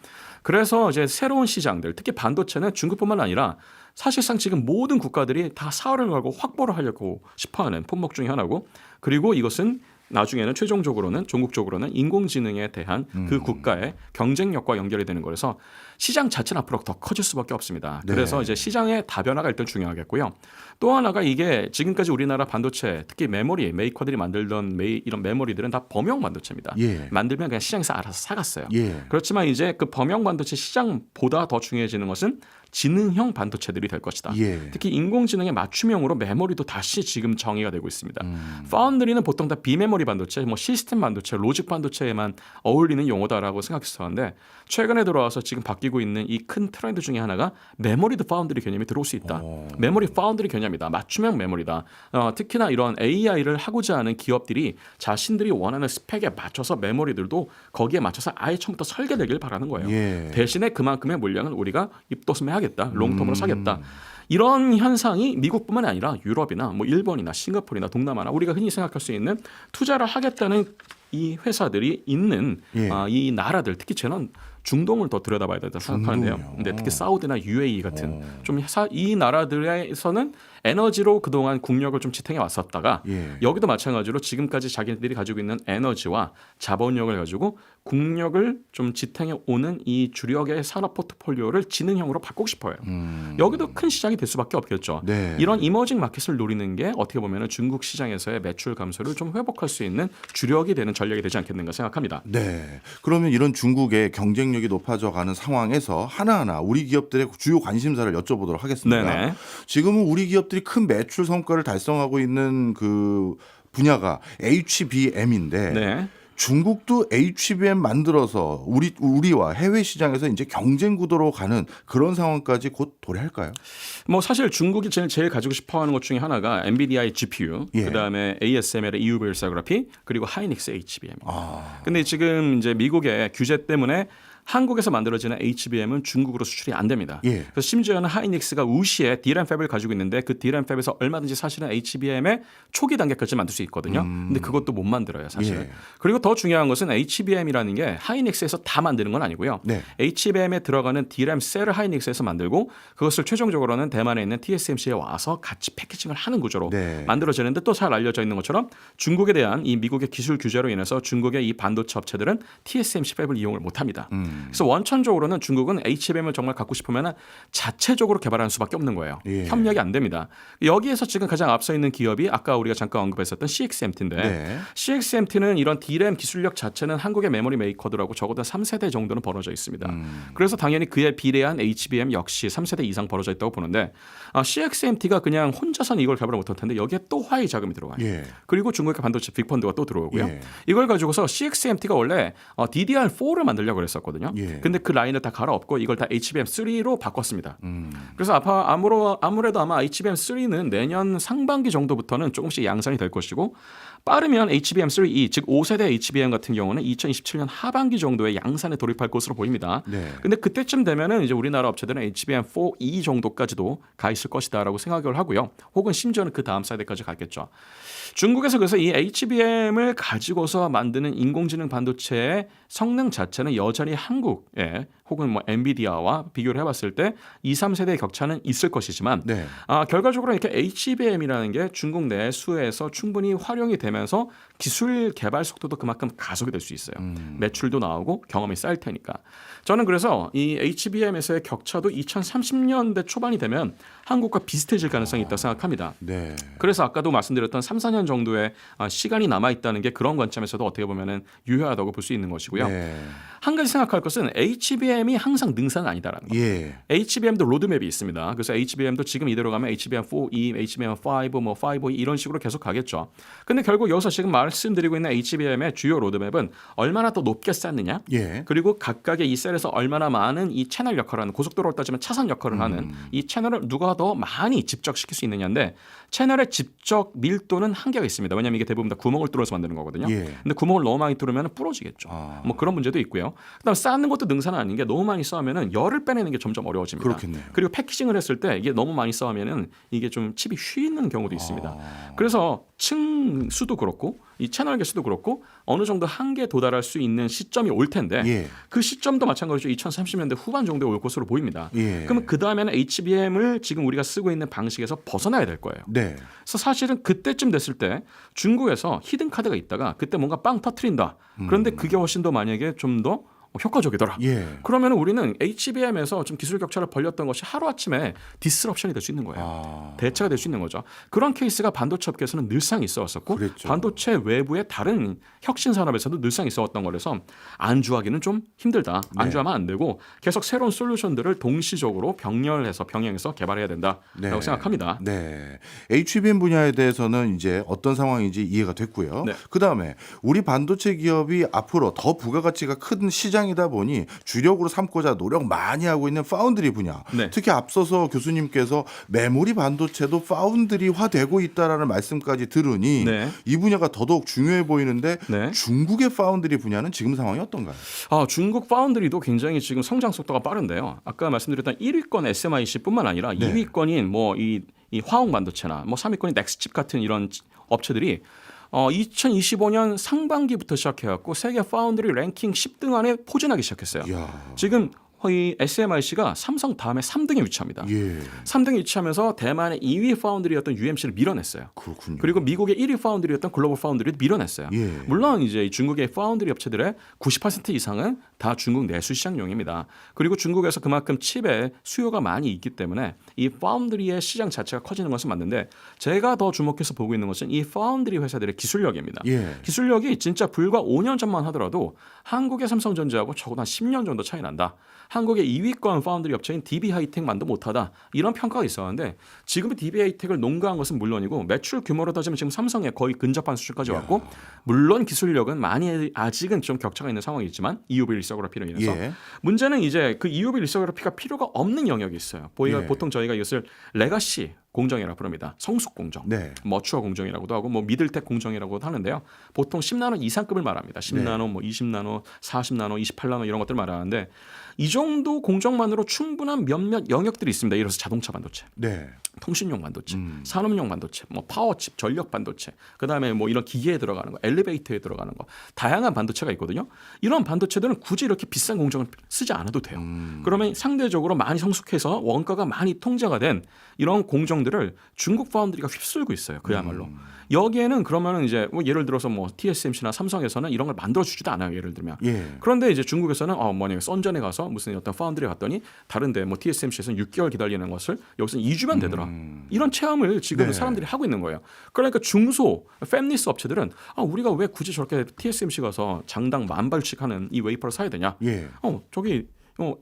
그래서 이제 새로운 시장들, 특히 반도체는 중국뿐만 아니라 사실상 지금 모든 국가들이 다 사활을 걸고 확보를 하려고 싶어하는 품목 중에 하나고, 그리고 이것은 나중에는 최종적으로는 종국적으로는 인공지능에 대한 그 국가의 경쟁력과 연결이 되는 거라서 시장 자체는 앞으로 더 커질 수밖에 없습니다. 네. 그래서 이제 시장의 다변화가 일단 중요하겠고요. 또 하나가 이게 지금까지 우리나라 반도체 특히 메모리 메이커들이 만들던 이런 메모리들은 다 범용 반도체입니다. 예. 만들면 그냥 시장에서 알아서 사갔어요. 예. 그렇지만 이제 그 범용 반도체 시장보다 더 중요해지는 것은 지능형 반도체들이 될 것이다. 예. 특히 인공지능의 맞춤형으로 메모리도 다시 지금 정의가 되고 있습니다. 파운드리는 보통 다 비메모리 반도체, 뭐 시스템 반도체, 로직 반도체에만 어울리는 용어다라고 생각했었는데 최근에 들어와서 지금 바뀌고 있는 이 큰 트렌드 중에 하나가 메모리드 파운드리 개념이 들어올 수 있다. 메모리 파운드리 개념이다. 맞춤형 메모리다. 특히나 이런 AI를 하고자 하는 기업들이 자신들이 원하는 스펙에 맞춰서 메모리들도 거기에 맞춰서 아예 처음부터 설계되길 바라는 거예요. 예. 대신에 그만큼의 물량은 우리가 입도스매 하겠다. 롱텀으로 사겠다. 이런 현상이 미국뿐만 아니라 유럽이나 뭐 일본이나 싱가포르나 동남아나 우리가 흔히 생각할 수 있는 투자를 하겠다는 이 회사들이 있는 예. 이 나라들, 특히 저는 중동을 더 들여다봐야 된다고 생각하는데요. 중동이요? 근데 특히 사우디나 UAE 같은 좀 이 나라들에서는 에너지로 그동안 국력을 좀 지탱해 왔었다가 예. 여기도 마찬가지로 지금까지 자기들이 가지고 있는 에너지와 자본력을 가지고 국력을 좀 지탱해 오는 이 주력의 산업 포트폴리오를 지능형으로 바꾸고 싶어요. 여기도 큰 시장이 될 수밖에 없겠죠. 네. 이런 이머징 마켓을 노리는 게 어떻게 보면 중국 시장에서의 매출 감소를 좀 회복할 수 있는 주력이 되는 전략이 되지 않겠는가 생각합니다. 네. 그러면 이런 중국의 경쟁력이 높아져가는 상황에서 하나하나 우리 기업들의 주요 관심사를 여쭤보도록 하겠습니다. 네네. 지금은 우리 기업들이 큰 매출 성과를 달성하고 있는 그 분야가 HBM인데 네. 중국도 HBM 만들어서 우리와 해외 시장에서 이제 경쟁 구도로 가는 그런 상황까지 곧 도래할까요? 뭐 사실 중국이 제일 가지고 싶어하는 것 중에 하나가 NVIDIA GPU, 예. 그다음에 ASML의 EUV 일사그래피, 그리고 하이닉스 HBM. 아. 근데 지금 이제 미국의 규제 때문에 한국에서 만들어지는 HBM은 중국으로 수출이 안 됩니다. 예. 그래서 심지어는 하이닉스가 우시에 D램 팹을 가지고 있는데 그 D램 팹에서 얼마든지 사실은 HBM의 초기 단계까지 만들 수 있거든요. 근데 그것도 못 만들어요, 사실은. 예. 그리고 더 중요한 것은 HBM이라는 게 하이닉스에서 다 만드는 건 아니고요. 네. HBM에 들어가는 D램 셀을 하이닉스에서 만들고 그것을 최종적으로는 대만에 있는 TSMC에 와서 같이 패키징을 하는 구조로 네. 만들어지는데 또 잘 알려져 있는 것처럼 중국에 대한 이 미국의 기술 규제로 인해서 중국의 이 반도체 업체들은 TSMC 팹을 이용을 못합니다. 그래서 원천적으로는 중국은 HBM을 정말 갖고 싶으면 자체적으로 개발하는 수밖에 없는 거예요. 예. 협력이 안 됩니다. 여기에서 지금 가장 앞서 있는 기업이 아까 우리가 잠깐 언급했었던 CXMT인데 네. CXMT는 이런 D램 기술력 자체는 한국의 메모리 메이커들하고 적어도 3세대 정도는 벌어져 있습니다. 그래서 당연히 그에 비례한 HBM 역시 3세대 이상 벌어져 있다고 보는데 CXMT가 그냥 혼자서는 이걸 개발을 못할 텐데 여기에 또 화해 자금이 들어가요. 예. 그리고 중국의 반도체 빅펀드가 또 들어오고요. 예. 이걸 가지고서 CXMT가 원래 DDR4를 만들려고 그랬었거든요. 있었거든요. 예. 근데 그 라인을 다 갈아엎고 이걸 다 HBM3로 바꿨습니다. 그래서 아무래도 아마 HBM3는 내년 상반기 정도부터는 조금씩 양산이 될 것이고 빠르면 HBM3E 즉 5세대 HBM 같은 경우는 2027년 하반기 정도에 양산에 돌입할 것으로 보입니다. 네. 근데 그때쯤 되면은 이제 우리나라 업체들은 HBM4E 정도까지도 가 있을 것이다라고 생각을 하고요. 혹은 심지어는 그 다음 세대까지 가겠죠. 중국에서 그래서 이 HBM을 가지고서 만드는 인공지능 반도체의 성능 자체는 여전히 한국에 혹은 뭐 엔비디아와 비교를 해봤을 때 2, 3세대의 격차는 있을 것이지만 네. 결과적으로 이렇게 HBM이라는 게 중국 내수에서 충분히 활용이 되면서 기술 개발 속도도 그만큼 가속이 될 수 있어요. 매출도 나오고 경험이 쌓일 테니까. 저는 그래서 이 HBM에서의 격차도 2030년대 초반이 되면 한국과 비슷해질 가능성이 있다고 생각합니다. 네. 그래서 아까도 말씀드렸던 3, 4년 정도의 시간이 남아 있다는 게 그런 관점에서도 어떻게 보면은 유효하다고 볼 수 있는 것이고요. 네. 한 가지 생각할 것은 HBM이 항상 능사는 아니다라는 거. 예. HBM도 로드맵이 있습니다. 그래서 HBM도 지금 이대로 가면 HBM4E, HBM5, 뭐 5E 이런 식으로 계속 가겠죠. 근데 결국 여기서 지금 말씀드리고 있는 HBM의 주요 로드맵은 얼마나 더 높게 쌓느냐, 예. 그리고 각각의 이 셀에서 얼마나 많은 이 채널 역할을 하는 고속도로로 따지면 차선 역할을 하는 이 채널을 누가 더 많이 집적시킬 수 있느냐인데 채널의 집적 밀도는 한계가 있습니다. 왜냐하면 이게 대부분 다 구멍을 뚫어서 만드는 거거든요. 예. 근데 구멍을 너무 많이 뚫으면 부러지겠죠. 뭐 그런 문제도 있고요. 그다음 쌓는 것도 능사는 아닌 게 너무 많이 쌓으면은 열을 빼내는 게 점점 어려워집니다. 그렇겠네요. 그리고 패키징을 했을 때 이게 너무 많이 쌓으면은 이게 좀 칩이 휘는 경우도 있습니다. 그래서 층 수도 그렇고 이 채널 개수도 그렇고 어느 정도 한계에 도달할 수 있는 시점이 올 텐데 예. 그 시점도 마찬가지로 2030년대 후반 정도에 올 것으로 보입니다. 예. 그러면 그 다음에는 HBM을 지금 우리가 쓰고 있는 방식에서 벗어나야 될 거예요. 네. 그래서 사실은 그때쯤 됐을 때 중국에서 히든 카드가 있다가 그때 뭔가 빵 터트린다. 그런데 그게 훨씬 더 만약에 좀 더 효과적이더라. 예. 그러면 우리는 HBM에서 좀 기술 격차를 벌렸던 것이 하루아침에 디스럽션이 될 수 있는 거예요. 대체가 될 수 있는 거죠. 그런 케이스가 반도체 업계에서는 늘상 있어 왔었고 그랬죠. 반도체 외부의 다른 혁신 산업에서도 늘상 있어 왔던 거라서 안주하기는 좀 힘들다. 안주하면 안 되고 계속 새로운 솔루션들을 동시적으로 병행해서 개발해야 된다라고 생각합니다. 네. HBM 분야에 대해서는 이제 어떤 상황인지 이해가 됐고요. 네. 그다음에 우리 반도체 기업이 앞으로 더 부가가치가 큰 시장이다 보니 주력으로 삼고자 노력 많이 하고 있는 파운드리 분야. 네. 특히 앞서서 교수님께서 메모리 반도체도 파운드리화되고 있다라는 말씀까지 들으니 네. 이 분야가 더더욱 중요해 보이는데 네. 중국의 파운드리 분야는 지금 상황이 어떤가요? 중국 파운드리도 굉장히 지금 성장 속도가 빠른데요. 아까 말씀드렸던 1위권 SMIC뿐만 아니라 네. 2위권인 뭐 이 화홍 반도체나 뭐 3위권인 넥스칩 같은 이런 업체들이 2025년 상반기부터 시작해갖고 세계 파운드리 랭킹 10등 안에 포진하기 시작했어요. 이야. 지금 이 SMIC가 삼성 다음에 3등에 위치합니다. 예. 3등에 위치하면서 대만의 2위 파운드리였던 UMC를 밀어냈어요. 그렇군요. 그리고 미국의 1위 파운드리였던 글로벌 파운드리를 밀어냈어요. 예. 물론 이제 중국의 파운드리 업체들의 90% 이상은 다 중국 내수 시장용입니다. 그리고 중국에서 그만큼 칩의 수요가 많이 있기 때문에 이 파운드리의 시장 자체가 커지는 것은 맞는데 제가 더 주목해서 보고 있는 것은 이 파운드리 회사들의 기술력입니다. 예. 기술력이 진짜 불과 5년 전만 하더라도 한국의 삼성전자하고 적어도 한 10년 정도 차이 난다. 한국의 2위권 파운드리 업체인 DB 하이텍만도 못하다. 이런 평가가 있었는데 지금의 DB 하이텍을 농가한 것은 물론이고 매출 규모로 따지면 지금 삼성에 거의 근접한 수준까지 왔고 물론 기술력은 많이 아직은 좀 격차가 있는 상황이지만 EUV 리서그래피로 인해서 예. 문제는 이제 그 EUV 리서그래피가 필요가 없는 영역이 있어요. 예. 보통 저희가 이것을 레가시 공정이라고 부릅니다. 성숙 공정, 네. 머추어 공정이라고도 하고 뭐 미들텍 공정이라고도 하는데요. 보통 10나노 이상급을 말합니다. 10나노, 뭐 20나노, 40나노, 28나노 이런 것들 말하는데 이 정도 공정만으로 충분한 몇몇 영역들이 있습니다. 예를 들어서 자동차 반도체, 네. 통신용 반도체, 산업용 반도체, 뭐 파워칩, 전력 반도체, 그다음에 뭐 이런 기계에 들어가는 거, 엘리베이터에 들어가는 거, 다양한 반도체가 있거든요. 이런 반도체들은 굳이 이렇게 비싼 공정을 쓰지 않아도 돼요. 그러면 상대적으로 많이 성숙해서 원가가 많이 통제가 된 이런 공정들을 중국 파운드리가 휩쓸고 있어요. 그야말로. 여기에는 그러면은 이제 뭐 예를 들어서 뭐 TSMC나 삼성에서는 이런 걸 만들어 주지도 않아요. 예를 들면. 예. 그런데 이제 중국에서는 뭐냐 선전에 가서 무슨 어떤 파운드리에 갔더니 다른데 뭐 TSMC에서는 6개월 기다리는 것을 여기서는 2주면 되더라. 이런 체험을 지금 네. 사람들이 하고 있는 거예요. 그러니까 중소 팹리스 업체들은 우리가 왜 굳이 저렇게 TSMC 가서 장당 10,000발씩 하는 이 웨이퍼를 사야 되냐? 예. 저기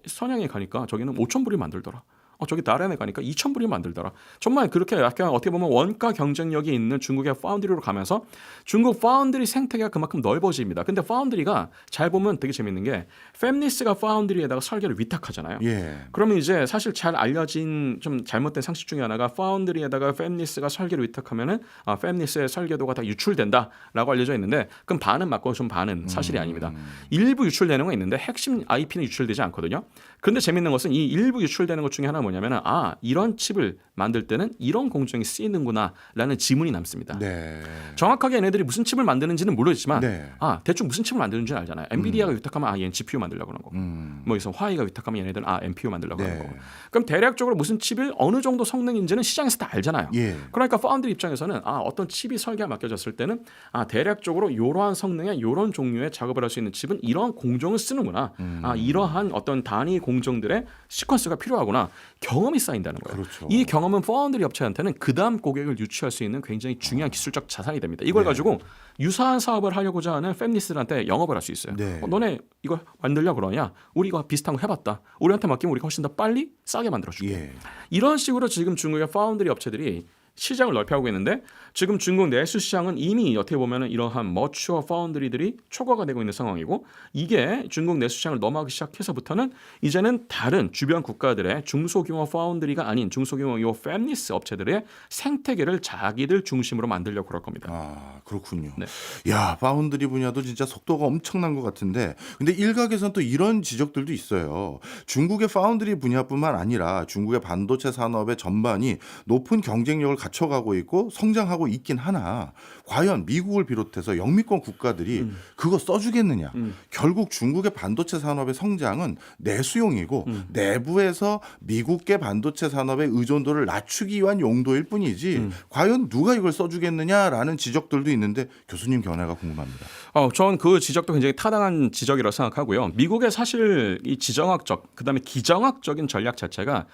선양에 가니까 저기는 5,000불이 만들더라. 저기 나라에 가니까 2,000불이 만들더라. 정말 그렇게 약간 어떻게 보면 원가 경쟁력이 있는 중국의 파운드리로 가면서 중국 파운드리 생태계가 그만큼 넓어집니다. 근데 파운드리가 잘 보면 되게 재밌는 게 팹리스가 파운드리에다가 설계를 위탁하잖아요. 예. 그러면 이제 사실 잘 알려진 좀 잘못된 상식 중에 하나가 파운드리에다가 팹리스가 설계를 위탁하면은 팹리스의 설계도가 다 유출된다라고 알려져 있는데 그럼 반은 맞고 좀 반은 사실이 아닙니다. 일부 유출되는 건 있는데 핵심 IP는 유출되지 않거든요. 그런데 재밌는 것은 이 일부 유출되는 것 중에 하나는 뭐냐면은 이런 칩을 만들 때는 이런 공정이 쓰이는구나라는 지문이 남습니다. 네. 정확하게 얘네들이 무슨 칩을 만드는지는 모르지만 네. 대충 무슨 칩을 만드는지는 알잖아요. 엔비디아가 위탁하면 얘는 GPU 만들려고 그러는 거고 뭐 그래서 화웨이가 위탁하면 얘네들은 NPU 만들려고 하는 네. 거고 그럼 대략적으로 무슨 칩을 어느 정도 성능인지는 시장에서 다 알잖아요. 예. 그러니까 파운드리 입장에서는 어떤 칩이 설계가 맡겨졌을 때는 대략적으로 이러한 성능의 이런 종류의 작업을 할 수 있는 칩은 이런 공정을 쓰는구나. 이러한 어떤 단위 공정들의 시퀀스가 필요하구나. 경험이 쌓인다는 거예요. 그렇죠. 이 경험은 파운드리 업체한테는 그 다음 고객을 유치할 수 있는 굉장히 중요한 기술적 자산이 됩니다. 이걸 네. 가지고 유사한 사업을 하려고자 하는 팹리스들한테 영업을 할 수 있어요. 네. 너네 이거 만들려고 그러냐? 우리 이거 비슷한 거 해봤다. 우리한테 맡기면 우리가 훨씬 더 빨리 싸게 만들어줄게. 예. 이런 식으로 지금 중국의 파운드리 업체들이 시장을 넓혀가고 있는데 지금 중국 내수 시장은 이미 어떻게 보면은 이러한 머추어 파운드리들이 초과가 되고 있는 상황이고 이게 중국 내수 시장을 넘어가기 시작해서부터는 이제는 다른 주변 국가들의 중소규모 파운드리가 아닌 중소규모 요 팹리스 업체들의 생태계를 자기들 중심으로 만들려고 그럴 겁니다. 그렇군요. 네. 야, 파운드리 분야도 진짜 속도가 엄청난 것 같은데, 근데 일각에서는 또 이런 지적들도 있어요. 중국의 파운드리 분야뿐만 아니라 중국의 반도체 산업의 전반이 높은 경쟁력을 갖춰가고 있고 성장하고 있긴 하나, 과연 미국을 비롯해서 영미권 국가들이 그거 써주겠느냐? 결국 중국의 반도체 산업의 성장은 내수용이고 내부에서 미국계 반도체 산업의 의존도를 낮추기 위한 용도일 뿐이지 과연 누가 이걸 써주겠느냐라는 지적들도 있는데 교수님 견해가 궁금합니다. 저는 그 지적도 굉장히 타당한 지적이라고 생각하고요. 미국의 사실 이 지정학적 그다음에 기정학적인 전략 자체가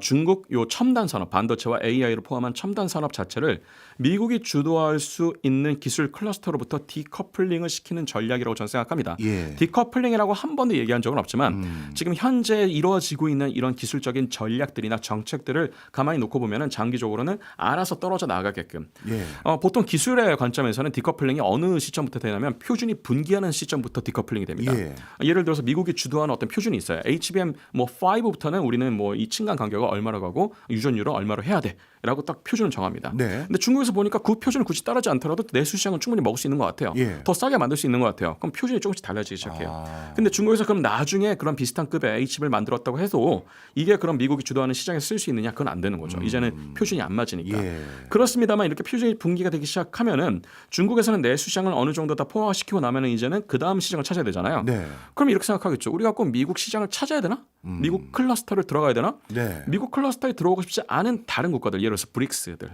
중국 요 첨단 산업 반도체와 AI를 포함한 첨단 산업 자체를 미국이 주도할 수 있는 기술 클러스터로부터 디커플링을 시키는 전략이라고 저는 생각합니다. 예. 디커플링이라고 한 번도 얘기한 적은 없지만 지금 현재 이루어지고 있는 이런 기술적인 전략들이나 정책들을 가만히 놓고 보면은 장기적으로는 알아서 떨어져 나가게끔. 예. 보통 기술의 관점에서는 디커플링이 어느 시점부터 되냐면 표준이 분기하는 시점부터 디커플링이 됩니다. 예. 예를 들어서 미국이 주도하는 어떤 표준이 있어요. HBM 5부터는 우리는 이 층간 간격을 얼마로 가고 유전율을 얼마로 해야 돼라고 딱 표준을 정합니다. 네. 근데 중국에서 보니까 그 표준을 굳이 따르지 않더라도 내수 시장은 충분히 먹을 수 있는 것 같아요. 예. 더 싸게 만들 수 있는 것 같아요. 그럼 표준이 조금씩 달라지기 시작해요. 근데 중국에서 그럼 나중에 그런 비슷한 급의 H칩을 만들었다고 해도 이게 그럼 미국이 주도하는 시장에 쓸 수 있느냐? 그건 안 되는 거죠. 이제는 표준이 안 맞으니까. 예. 그렇습니다만 이렇게 표준이 분기가 되기 시작하면은 중국에서는 내수 시장을 어느 정도 다 포화시키고 나면은 이제는 그 다음 시장을 찾아야 되잖아요. 네. 그럼 이렇게 생각하겠죠. 우리가 꼭 미국 시장을 찾아야 되나? 미국 클러스터를 들어가야 되나? 네. 미국 클러스터에 들어오고 싶지 않은 다른 국가들, 예를 들어서 브릭스들,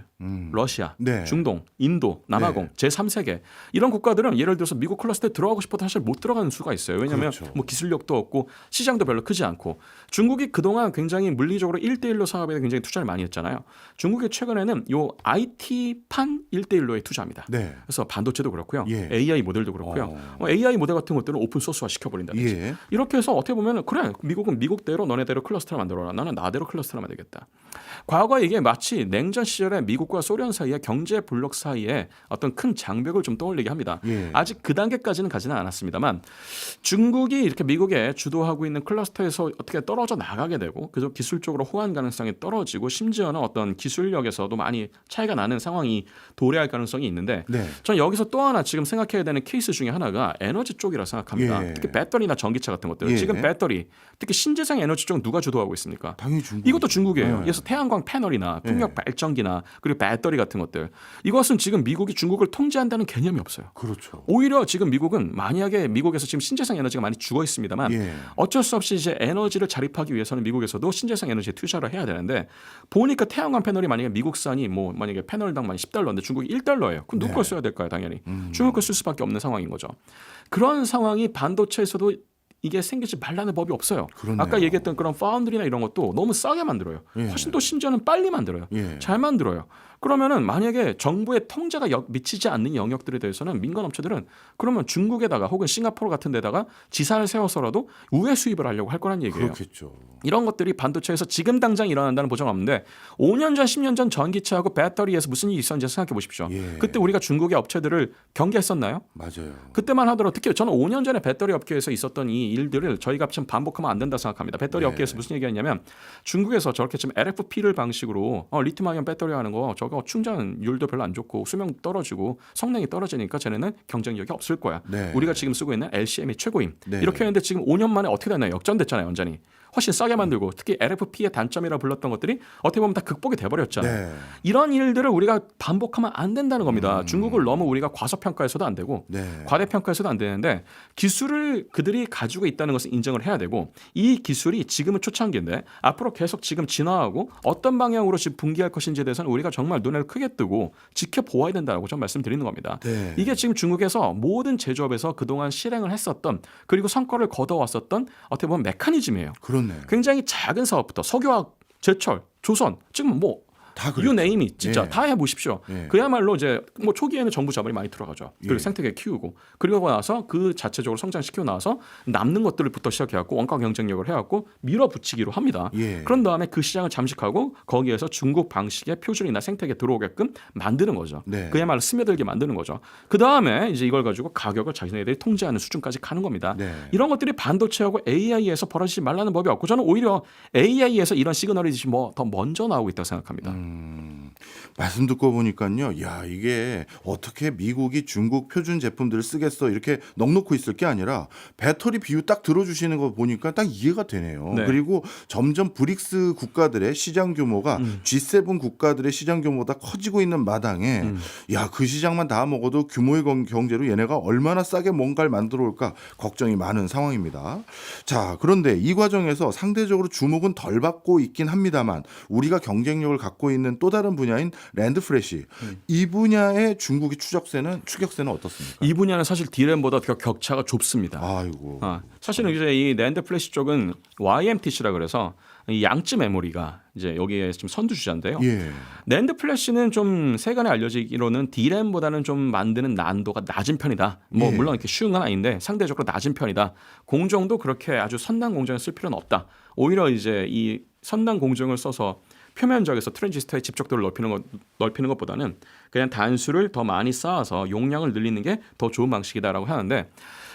러시아, 네. 중동, 인도, 남아공, 제3세계 이런 국가들은 예를 들어서 미국 클러스터에 들어가고 싶어도 사실 못 들어가는 수가 있어요. 왜냐하면 그렇죠. 기술력도 없고 시장도 별로 크지 않고 중국이 그동안 굉장히 물리적으로 1대1로 사업에 굉장히 투자를 많이 했잖아요. 중국이 최근에는 요 IT판 1대1로에 투자합니다. 네. 그래서 반도체도 그렇고요. 예. AI 모델도 그렇고요. AI 모델 같은 것들은 오픈 소스화 시켜버린다든지. 예. 이렇게 해서 어떻게 보면 그래 미국은 미국대로 너네대로 클러스터를 만들어라. 나는 나대로 클러스터를 만들겠다. 과거에 이게 마치 냉전 시절에 미국과 소련 사이의 경제 블록 사이에 어떤 큰 장벽을 좀 떠올리게 합니다. 예. 아직 그 단계까지는 가지는 않았습니다만 중국이 이렇게 미국에 주도하고 있는 클러스터에서 어떻게 떨어져 나가게 되고 그래서 기술적으로 호환 가능성이 떨어지고 심지어는 어떤 기술력에서도 많이 차이가 나는 상황이 도래할 가능성이 있는데 네. 저는 여기서 또 하나 지금 생각해야 되는 케이스 중에 하나가 에너지 쪽이라 생각합니다. 예. 특히 배터리나 전기차 같은 것들. 예. 지금 배터리, 특히 신재생 에너지 쪽 누가 주도하고 있습니까? 당연히 중국. 이것도 중국이에요. 네. 그래서 태양광 패널이나 풍력 발전기나 그리고 배터리 같은 것들. 이것은 지금 미국이 중국을 통제한다는 개념이 없어요. 그렇죠. 오히려 지금 미국은 만약에 미국에서 지금 신재생 에너지가 많이 죽어 있습니다만 예. 어쩔 수 없이 이제 에너지를 자립하기 위해서는 미국에서도 신재생 에너지에 투자를 해야 되는데 보니까 태양광 패널이 만약에 미국산이 만약에 패널당 많이 10달러인데 중국이 1달러예요. 그럼 누구 걸 써야 될까요? 당연히. 중국 걸 쓸 수밖에 없는 상황인 거죠. 그런 상황이 반도체에서도 이게 생기지 말라는 법이 없어요. 그렇네요. 아까 얘기했던 그런 파운드리나 이런 것도 너무 싸게 만들어요. 예. 훨씬 더 심지어는 빨리 만들어요. 예. 잘 만들어요. 그러면은 만약에 정부의 통제가 미치지 않는 영역들에 대해서는 민간 업체들은 그러면 중국에다가 혹은 싱가포르 같은 데다가 지사를 세워서라도 우회 수입을 하려고 할 거란 얘기예요. 그렇겠죠. 이런 것들이 반도체에서 지금 당장 일어난다는 보장은 없는데 5년 전, 10년 전 전기차하고 배터리에서 무슨 일이 있었는지 생각해 보십시오. 예. 그때 우리가 중국의 업체들을 경계했었나요? 맞아요. 그때만 하더라도 특히 저는 5년 전에 배터리 업계에서 있었던 이 일들을 저희가 참 반복하면 안 된다 생각합니다. 배터리 네. 업계에서 무슨 얘기했냐면 중국에서 저렇게 지금 LFP를 방식으로 리튬아이온 배터리 하는 거 저거 충전율도 별로 안 좋고 수명 떨어지고 성능이 떨어지니까 쟤네는 경쟁력이 없을 거야. 네. 우리가 지금 쓰고 있는 LCM이 최고임. 네. 이렇게 했는데 지금 5년 만에 어떻게 됐나요? 역전됐잖아요, 완전히. 훨씬 싸게 만들고 특히 LFP의 단점이라 불렀던 것들이 어떻게 보면 다 극복이 돼버렸잖아요. 네. 이런 일들을 우리가 반복하면 안 된다는 겁니다. 중국을 너무 우리가 과소평가해서도 안 되고 네. 과대평가해서도 안 되는데 기술을 그들이 가지고 있다는 것을 인정을 해야 되고 이 기술이 지금은 초창기인데 앞으로 계속 지금 진화하고 어떤 방향으로 지금 분기할 것인지에 대해서는 우리가 정말 눈을 크게 뜨고 지켜보아야 된다고 저는 말씀드리는 겁니다. 네. 이게 지금 중국에서 모든 제조업에서 그동안 실행을 했었던 그리고 성과를 거둬왔었던 어떻게 보면 메커니즘이에요. 그렇네요. 굉장히 작은 사업부터 석유화학, 제철, 조선 지금 뭐 다 you 그렇죠. name it 진짜 예. 다 해보십시오. 예. 그야말로 이제 뭐 초기에는 정부 자본이 많이 들어가죠. 그리고 예. 생태계 키우고 그리고 나서 그 자체적으로 성장시키고 나서 남는 것들부터 시작해갖고 원가 경쟁력을 해갖고 밀어붙이기로 합니다. 예. 그런 다음에 그 시장을 잠식하고 거기에서 중국 방식의 표준이나 생태계 들어오게끔 만드는 거죠. 네. 그야말로 스며들게 만드는 거죠. 그 다음에 이제 이걸 가지고 가격을 자기네들이 통제하는 수준까지 가는 겁니다. 네. 이런 것들이 반도체하고 AI에서 벌어지지 말라는 법이 없고 저는 오히려 AI에서 이런 시그널이 뭐 더 먼저 나오고 있다고 생각합니다. 말씀 듣고 보니까요. 야, 이게 어떻게 미국이 중국 표준 제품들을 쓰겠어 이렇게 넋놓고 있을 게 아니라 배터리 비유 딱 들어주시는 거 보니까 딱 이해가 되네요. 네. 그리고 점점 브릭스 국가들의 시장 규모가 G7 국가들의 시장 규모보다 커지고 있는 마당에 야, 그 시장만 다 먹어도 규모의 경제로 얘네가 얼마나 싸게 뭔가를 만들어 올까 걱정이 많은 상황입니다. 자, 그런데 이 과정에서 상대적으로 주목은 덜 받고 있긴 합니다만 우리가 경쟁력을 갖고 있는 또 다른 분야인 랜드프레시 이 분야의 중국의 추격세는 어떻습니까? 이 분야는 사실 D램보다 격차가 좁습니다. 아이고. 사실은 이제 이 낸드 플래시 쪽은 YMTC라 그래서 이 양쯔 메모리가 이제 여기에 지금 선두주자인데요. 예. 낸드 플래시는 좀 세간에 알려지기로는 D램보다는 좀 만드는 난도가 낮은 편이다. 뭐 예. 물론 이렇게 쉬운 건 아닌데 상대적으로 낮은 편이다. 공정도 그렇게 아주 선단 공정을 쓸 필요는 없다. 오히려 이제 이 선단 공정을 써서 표면적에서 트랜지스터의 집적도를 넓히는 것보다는 그냥 단수를 더 많이 쌓아서 용량을 늘리는 게 더 좋은 방식이다라고 하는데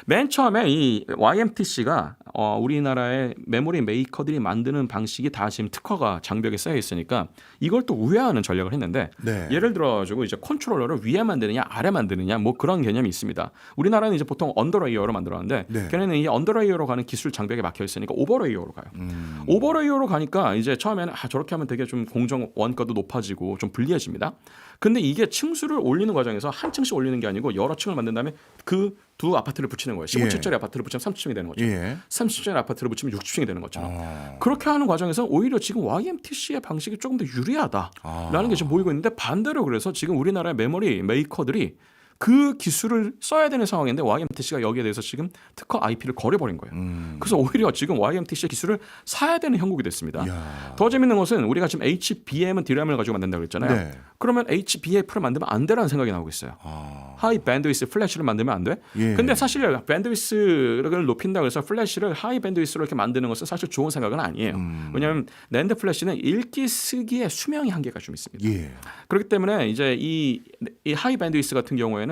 맨 처음에 이 YMTC가 우리나라의 메모리 메이커들이 만드는 방식이 다 지금 특허가 장벽에 쌓여 있으니까 이걸 또 우회하는 전략을 했는데 네. 예를 들어가지고 이제 컨트롤러를 위에 만드느냐 아래 만드느냐 뭐 그런 개념이 있습니다. 우리나라는 이제 보통 언더레이어로 만들었는데 네. 걔네는 이 언더레이어로 가는 기술 장벽에 막혀 있으니까 오버레이어로 가요. 오버레이어로 가니까 이제 처음에는 저렇게 하면 되게 좀 공정 원가도 높아지고 좀 불리해집니다. 근데 이게 층수를 올리는 과정에서 한 층씩 올리는 게 아니고 여러 층을 만든 다음에 그 두 아파트를 붙이는 거예요. 15층짜리 아파트를 붙이면 30층이 되는 거죠. 예. 30층짜리 아파트를 붙이면 60층이 되는 것처럼. 그렇게 하는 과정에서 오히려 지금 YMTC의 방식이 조금 더 유리하다라는 게 지금 보이고 있는데 반대로 그래서 지금 우리나라의 메모리 메이커들이 그 기술을 써야 되는 상황인데 YMTC가 여기에 대해서 지금 특허 IP를 거려버린 거예요. 그래서 오히려 지금 YMTC의 기술을 사야 되는 형국이 됐습니다. 이야. 더 재밌는 것은 우리가 지금 HBM은 DRAM을 가지고 만든다고 그랬잖아요. 네. 그러면 HBF를 만들면 안 되라는 생각이 나오고 있어요. 하이 밴드위스 플래시를 만들면 안 돼? 예. 근데 사실 밴드위스를 높인다고 해서 플래시를 하이 밴드위스로 이렇게 만드는 것은 사실 좋은 생각은 아니에요. 왜냐하면 낸드 플래시는 읽기 쓰기의 수명의 한계가 좀 있습니다. 예. 그렇기 때문에 이제 이 하이 밴드위스 같은 경우에는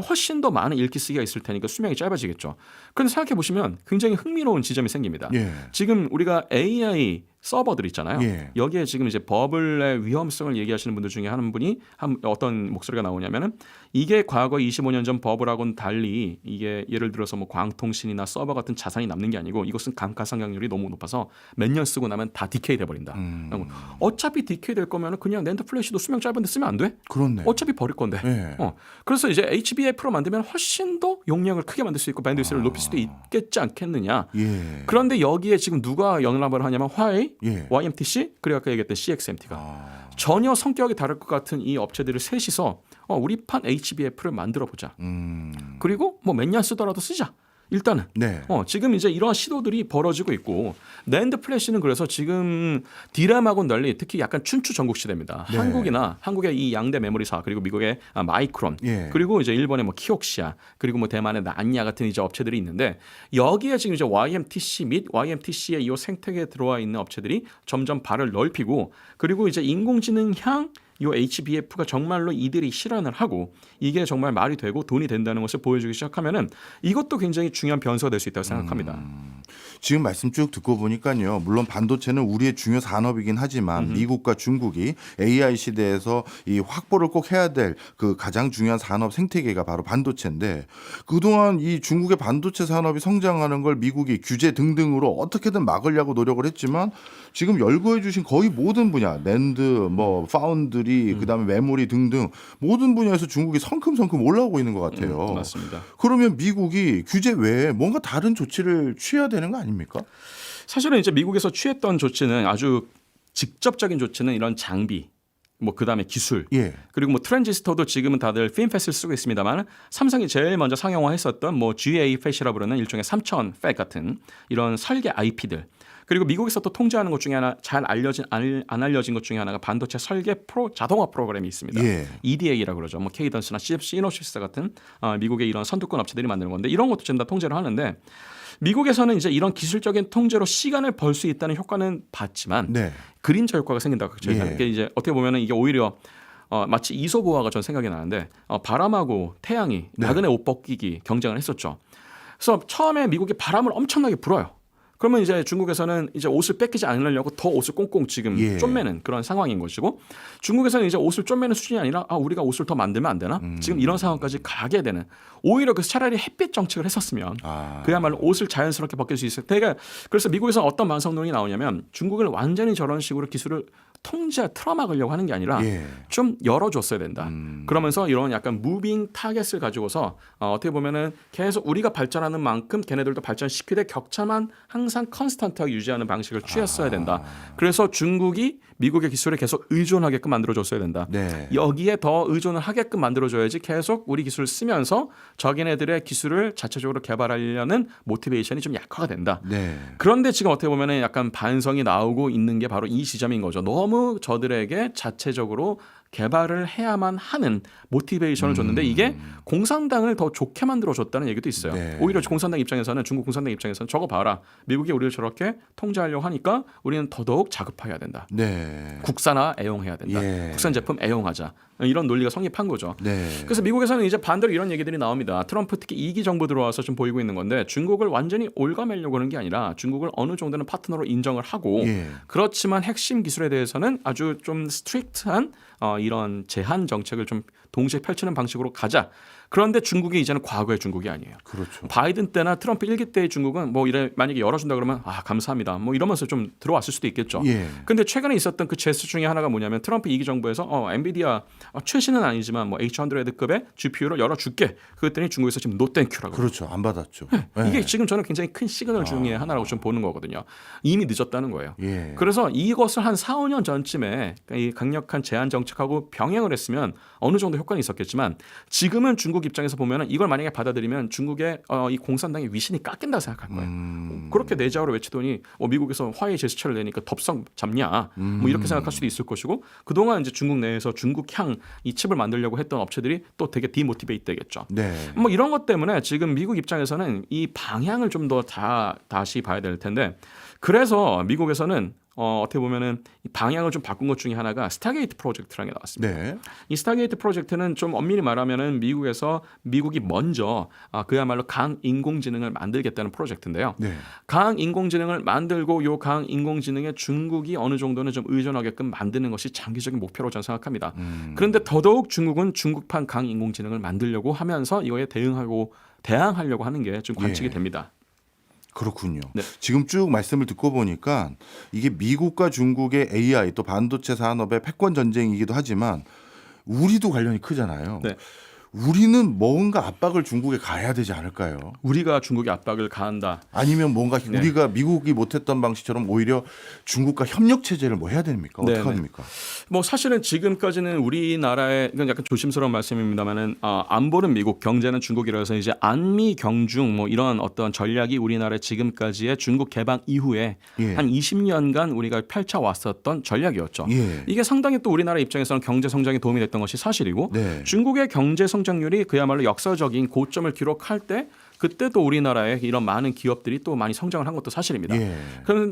훨씬 더 많은 읽기 쓰기가 있을 테니까 수명이 짧아지겠죠. 그런데 생각해 보시면 굉장히 흥미로운 지점이 생깁니다. 예. 지금 우리가 AI 서버들 있잖아요. 예. 여기에 지금 이제 버블의 위험성을 얘기하시는 분들 중에 한 분이 어떤 목소리가 나오냐면은 이게 과거 25년 전 버블하고는 달리 이게 예를 들어서 뭐 광통신이나 서버 같은 자산이 남는 게 아니고 이것은 감가상각률이 너무 높아서 몇 년 쓰고 나면 다 디케이 돼 버린다. 어차피 디케이 될 거면은 그냥 낸드 플래시도 수명 짧은데 쓰면 안 돼? 그렇네. 어차피 버릴 건데. 예. 그래서 이제 HBF로 만들면 훨씬 더 용량을 크게 만들 수 있고 밴드위스를 높일 수도 있겠지 않겠느냐. 예. 그런데 여기에 지금 누가 연합을 하냐면 화웨이, 예. YMTC 그리고 아까 얘기했던 CXMT가 전혀 성격이 다를 것 같은 이 업체들을 셋이서 우리판 HBF를 만들어 보자. 그리고 뭐 몇 년 쓰더라도 쓰자. 일단은 네. 지금 이제 이러한 시도들이 벌어지고 있고 낸드 플래시는 그래서 지금 디램하고는 달리 특히 약간 춘추 전국 시대입니다. 네. 한국의 이 양대 메모리사 그리고 미국의 마이크론 예. 그리고 이제 일본의 뭐 키옥시아 그리고 뭐 대만의 난야 같은 이제 업체들이 있는데 여기에 지금 이제 YMTC 및 YMTC의 이 생태계에 들어와 있는 업체들이 점점 발을 넓히고 그리고 이제 인공지능향 이 HBF가 정말로 이들이 실현을 하고 이게 정말 말이 되고 돈이 된다는 것을 보여주기 시작하면은 이것도 굉장히 중요한 변수가 될 수 있다고 생각합니다. 지금 말씀 쭉 듣고 보니까요. 물론 반도체는 우리의 중요 산업이긴 하지만 미국과 중국이 AI 시대에서 이 확보를 꼭 해야 될 그 가장 중요한 산업 생태계가 바로 반도체인데 그동안 이 중국의 반도체 산업이 성장하는 걸 미국이 규제 등등으로 어떻게든 막으려고 노력을 했지만 지금 열거해 주신 거의 모든 분야 낸드 뭐 파운드리 그다음에 메모리 등등 모든 분야에서 중국이 성큼성큼 올라오고 있는 것 같아요. 맞습니다. 그러면 미국이 규제 외에 뭔가 다른 조치를 취해야 되는 거 아닙니까? 사실은 이제 미국에서 취했던 조치는 아주 직접적인 조치는 이런 장비 뭐 그다음에 기술 예. 그리고 뭐 트랜지스터도 지금은 다들 핀팻을 쓰고 있습니다만 삼성이 제일 먼저 상용화했었던 뭐 GA 팻이라 부르는 일종의 3000 팻 같은 이런 설계 IP들 그리고 미국에서 또 통제하는 것 중에 하나 잘 알려진 안 알려진 것 중에 하나가 반도체 설계 자동화 프로그램이 있습니다. 예. EDA라고 그러죠. 뭐 케이던스나 시노시스 같은 미국의 이런 선두권 업체들이 만드는 건데 이런 것도 전부 다 통제를 하는데 미국에서는 이제 이런 기술적인 통제로 시간을 벌 수 있다는 효과는 봤지만 네. 그림자 효과가 생긴다고 저희가 예. 하는 게 이제 어떻게 보면은 이게 오히려 마치 이소보아가 전 생각이 나는데 바람하고 태양이 네. 나그네 옷 벗기기 경쟁을 했었죠. 그래서 처음에 미국이 바람을 엄청나게 불어요. 그러면 이제 중국에서는 이제 옷을 뺏기지 않으려고 더 옷을 꽁꽁 지금 예. 쪼매는 그런 상황인 것이고 중국에서는 이제 옷을 쪼매는 수준이 아니라 우리가 옷을 더 만들면 안 되나? 지금 이런 상황까지 가게 되는 오히려 그래서 차라리 햇빛 정책을 했었으면 그야말로 옷을 자연스럽게 벗길 수 있어요. 그래서 미국에서 어떤 만성론이 나오냐면 중국을 완전히 저런 식으로 기술을 틀어막으려고 하는 게 아니라 예. 좀 열어줬어야 된다. 그러면서 이런 약간 무빙 타겟을 가지고서 어떻게 보면은 계속 우리가 발전하는 만큼 걔네들도 발전시키되 격차만 항상 컨스턴트하게 유지하는 방식을 취했어야 된다. 그래서 중국이 미국의 기술에 계속 의존하게끔 만들어줬어야 된다. 네. 여기에 더 의존을 하게끔 만들어줘야지 계속 우리 기술을 쓰면서 자기네들의 기술을 자체적으로 개발하려는 모티베이션이 좀 약화가 된다. 네. 그런데 지금 어떻게 보면은 약간 반성이 나오고 있는 게 바로 이 지점인 거죠. 너무 저들에게 자체적으로 개발을 해야만 하는 모티베이션을 줬는데 이게 공산당을 더 좋게 만들어줬다는 얘기도 있어요. 네. 오히려 공산당 입장에서는 중국 공산당 입장에서는 저거 봐라. 미국이 우리를 저렇게 통제하려고 하니까 우리는 더더욱 자급해야 된다. 네. 국산화 애용해야 된다. 예. 국산 제품 애용하자. 이런 논리가 성립한 거죠. 네. 그래서 미국에서는 이제 반대로 이런 얘기들이 나옵니다. 트럼프 특히 2기 정부 들어와서 좀 보이고 있는 건데 중국을 완전히 올가매려고 하는 게 아니라 중국을 어느 정도는 파트너로 인정을 하고 예. 그렇지만 핵심 기술에 대해서는 아주 좀 스트릭트한 이런 제한 정책을 좀 동시에 펼치는 방식으로 가자. 그런데 중국이 이제는 과거의 중국이 아니에요. 그렇죠. 바이든 때나 트럼프 1기 때의 중국은 뭐 이래 만약에 열어준다 그러면 감사합니다. 뭐 이러면서 좀 들어왔을 수도 있겠죠. 예. 근데 최근에 있었던 그 제스 중에 하나가 뭐냐면 트럼프 2기 정부에서 엔비디아 최신은 아니지만 뭐 H100급의 GPU를 열어줄게. 그랬더니 중국에서 지금 노 땡큐라고. 그렇죠. 안 받았죠. 이게 지금 저는 굉장히 큰 시그널 중에 하나라고 좀 보는 거거든요. 이미 늦었다는 거예요. 예. 그래서 이것을 한 4, 5년 전쯤에 이 강력한 제한 정책하고 병행을 했으면 어느 정도 효과는 있었겠지만 지금은 중국 입장에서 보면은 이걸 만약에 받아들이면 중국의 이 공산당의 위신이 깎인다 생각할 거예요. 그렇게 내자오로 외치더니 미국에서 화해 제스처를 내니까 덥석 잡냐 뭐 이렇게 생각할 수도 있을 것이고 그동안 이제 중국 내에서 중국향 이 칩을 만들려고 했던 업체들이 또 되게 디모티베이트 되겠죠. 네. 뭐 이런 것 때문에 지금 미국 입장에서는 이 방향을 좀 더 다시 봐야 될 텐데 그래서 미국에서는 어떻게 보면은 이 방향을 좀 바꾼 것 중에 하나가 스타게이트 프로젝트라는 게 나왔습니다. 네. 이 스타게이트 프로젝트는 좀 엄밀히 말하면은 미국이 먼저 그야말로 강 인공지능을 만들겠다는 프로젝트인데요. 네. 강 인공지능을 만들고 요 강 인공지능에 중국이 어느 정도는 좀 의존하게끔 만드는 것이 장기적인 목표로 저는 생각합니다. 그런데 더더욱 중국은 중국판 강 인공지능을 만들려고 하면서 이거에 대항하려고 하는 게 좀 관측이 됩니다. 그렇군요. 네. 지금 쭉 말씀을 듣고 보니까 이게 미국과 중국의 AI 또 반도체 산업의 패권 전쟁이기도 하지만 우리도 관련이 크잖아요. 네. 우리는 뭔가 압박을 중국에 가해야 되지 않을까요? 우리가 중국에 압박을 가한다. 아니면 뭔가 네. 우리가 미국이 못했던 방식처럼 오히려 중국과 협력 체제를 뭐 해야 됩니까? 어떻게 네네. 합니까? 뭐 사실은 지금까지는 우리나라의 이건 약간 조심스러운 말씀입니다만은 안보는 미국, 경제는 중국이라서 이제 안미 경중 뭐 이런 어떤 전략이 우리나라의 지금까지의 중국 개방 이후에 예. 한 20년간 우리가 펼쳐왔었던 전략이었죠. 예. 이게 상당히 또 우리나라 입장에서는 경제 성장에 도움이 됐던 것이 사실이고 네. 중국의 경제 성장률이 그야말로 역사적인 고점을 기록할 때 그때도 우리나라에 이런 많은 기업들이 또 많이 성장을 한 것도 사실입니다. 예.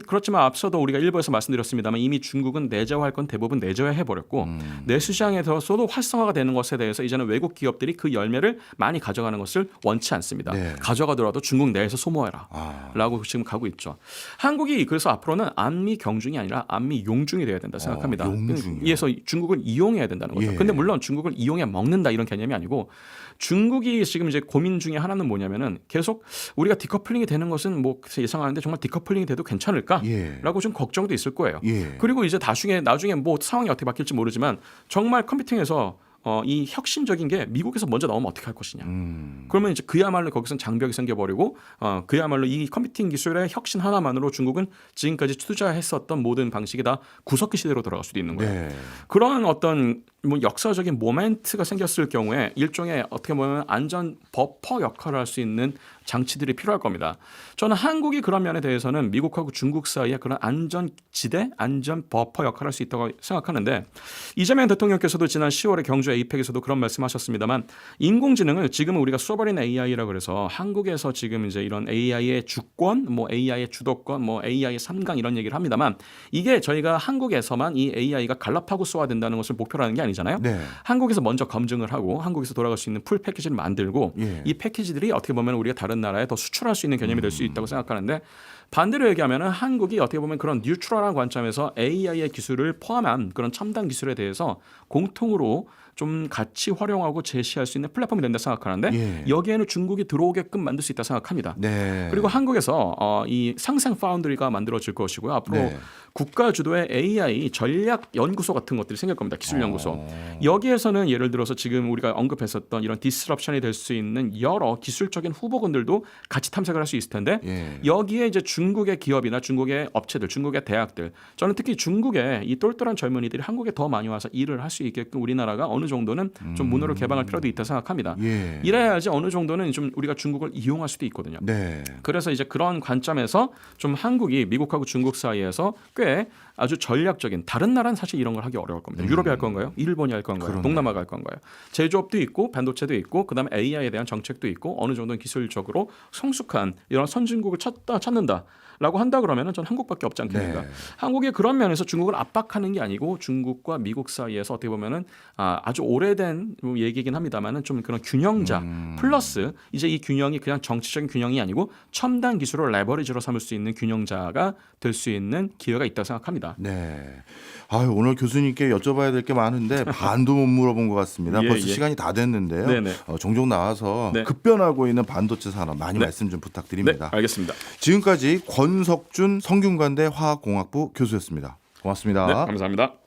그렇지만 앞서도 우리가 일부에서 말씀드렸습니다만 이미 중국은 내재화할 건 대부분 내재화해버렸고 내수시장에서도 활성화가 되는 것에 대해서 이제는 외국 기업들이 그 열매를 많이 가져가는 것을 원치 않습니다. 네. 가져가더라도 중국 내에서 소모해라. 아. 라고 지금 가고 있죠. 한국이 그래서 앞으로는 안미 경중이 아니라 안미 용중이 돼야 된다 생각합니다. 용중이요? 그래서 중국을 이용해야 된다는 거죠. 예. 근데 물론 중국을 이용해 먹는다 이런 개념이 아니고 중국이 지금 이제 고민 중에 하나는 뭐냐면은 계속 우리가 디커플링이 되는 것은 뭐 예상하는데 정말 디커플링이 돼도 괜찮을까라고 예. 좀 걱정도 있을 거예요. 예. 그리고 이제 나중에 뭐 상황이 어떻게 바뀔지 모르지만 정말 컴퓨팅에서 이 혁신적인 게 미국에서 먼저 나오면 어떻게 할 것이냐. 그러면 이제 그야말로 거기서 장벽이 생겨버리고 그야말로 이 컴퓨팅 기술의 혁신 하나만으로 중국은 지금까지 투자했었던 모든 방식이 다 구석기 시대로 돌아갈 수도 있는 거예요. 네. 그런 어떤 뭐 역사적인 모멘트가 생겼을 경우에 일종의 어떻게 보면 안전 버퍼 역할을 할 수 있는 장치들이 필요할 겁니다. 저는 한국이 그런 면에 대해서는 미국하고 중국 사이에 그런 안전지대, 안전 버퍼 역할을 할 수 있다고 생각하는데 이재명 대통령께서도 지난 10월에 경주 에이펙에서도 그런 말씀하셨습니다만 인공지능을 지금은 우리가 써버린 AI라고 그래서 한국에서 지금 이제 이런 AI의 주권, 뭐 AI의 주도권, 뭐 AI의 3강 이런 얘기를 합니다만 이게 저희가 한국에서만 이 AI가 갈라파고스화 된다는 것을 목표로 하는 게 아니잖아요. 네. 한국에서 먼저 검증을 하고 한국에서 돌아갈 수 있는 풀 패키지를 만들고 예. 이 패키지들이 어떻게 보면 우리가 다른 나라에 더 수출할 수 있는 개념이 될 수 있다고 생각하는데 반대로 얘기하면 한국이 어떻게 보면 그런 뉴트럴한 관점에서 AI의 기술을 포함한 그런 첨단 기술에 대해서 공통으로 좀 같이 활용하고 제시할 수 있는 플랫폼이 된다 생각하는데 예. 여기에는 중국이 들어오게끔 만들 수 있다 생각합니다. 네. 그리고 한국에서 이 상생 파운드리가 만들어질 것이고요. 앞으로 네. 국가 주도의 AI 전략 연구소 같은 것들이 생길 겁니다. 기술 연구소. 여기에서는 예를 들어서 지금 우리가 언급했었던 이런 디스럽션이 될 수 있는 여러 기술적인 후보군들도 같이 탐색을 할 수 있을 텐데 예. 여기에 이제 중국의 기업이나 중국의 업체들, 중국의 대학들, 저는 특히 중국의 이 똘똘한 젊은이들이 한국에 더 많이 와서 일을 할 수 있게끔 우리나라가 어느 정도는 좀 문호를 개방할 필요도 있다 생각합니다. 예. 이래야지 어느 정도는 좀 우리가 중국을 이용할 수도 있거든요. 네. 그래서 이제 그런 관점에서 좀 한국이 미국하고 중국 사이에서 꽤 아주 전략적인 다른 나라는 사실 이런 걸 하기 어려울 겁니다. 유럽이 할 건가요? 일본이 할 건가요? 그러네. 동남아가 할 건가요? 제조업도 있고 반도체도 있고 그다음에 AI에 대한 정책도 있고 어느 정도는 기술적으로 성숙한 이런 선진국을 찾는다라고 한다 그러면은 전 한국밖에 없지 않겠습니까? 네. 한국이 그런 면에서 중국을 압박하는 게 아니고 중국과 미국 사이에서 어떻게 보면은 아주 오래된 얘기긴 합니다만은 좀 그런 균형자 플러스 이제 이 균형이 그냥 정치적인 균형이 아니고 첨단 기술을 레버리지로 삼을 수 있는 균형자가 될 수 있는 기회가 있다고 생각합니다. 네. 아유, 오늘 교수님께 여쭤봐야 될 게 많은데 반도 못 물어본 것 같습니다. 예, 벌써 예. 시간이 다 됐는데요. 네네. 종종 나와서 네. 급변하고 있는 반도체 산업 많이 네. 말씀 좀 네, 부탁드립니다. 알겠습니다. 지금까지 권석준 성균관대 화학공학부 교수였습니다. 고맙습니다. 네, 감사합니다.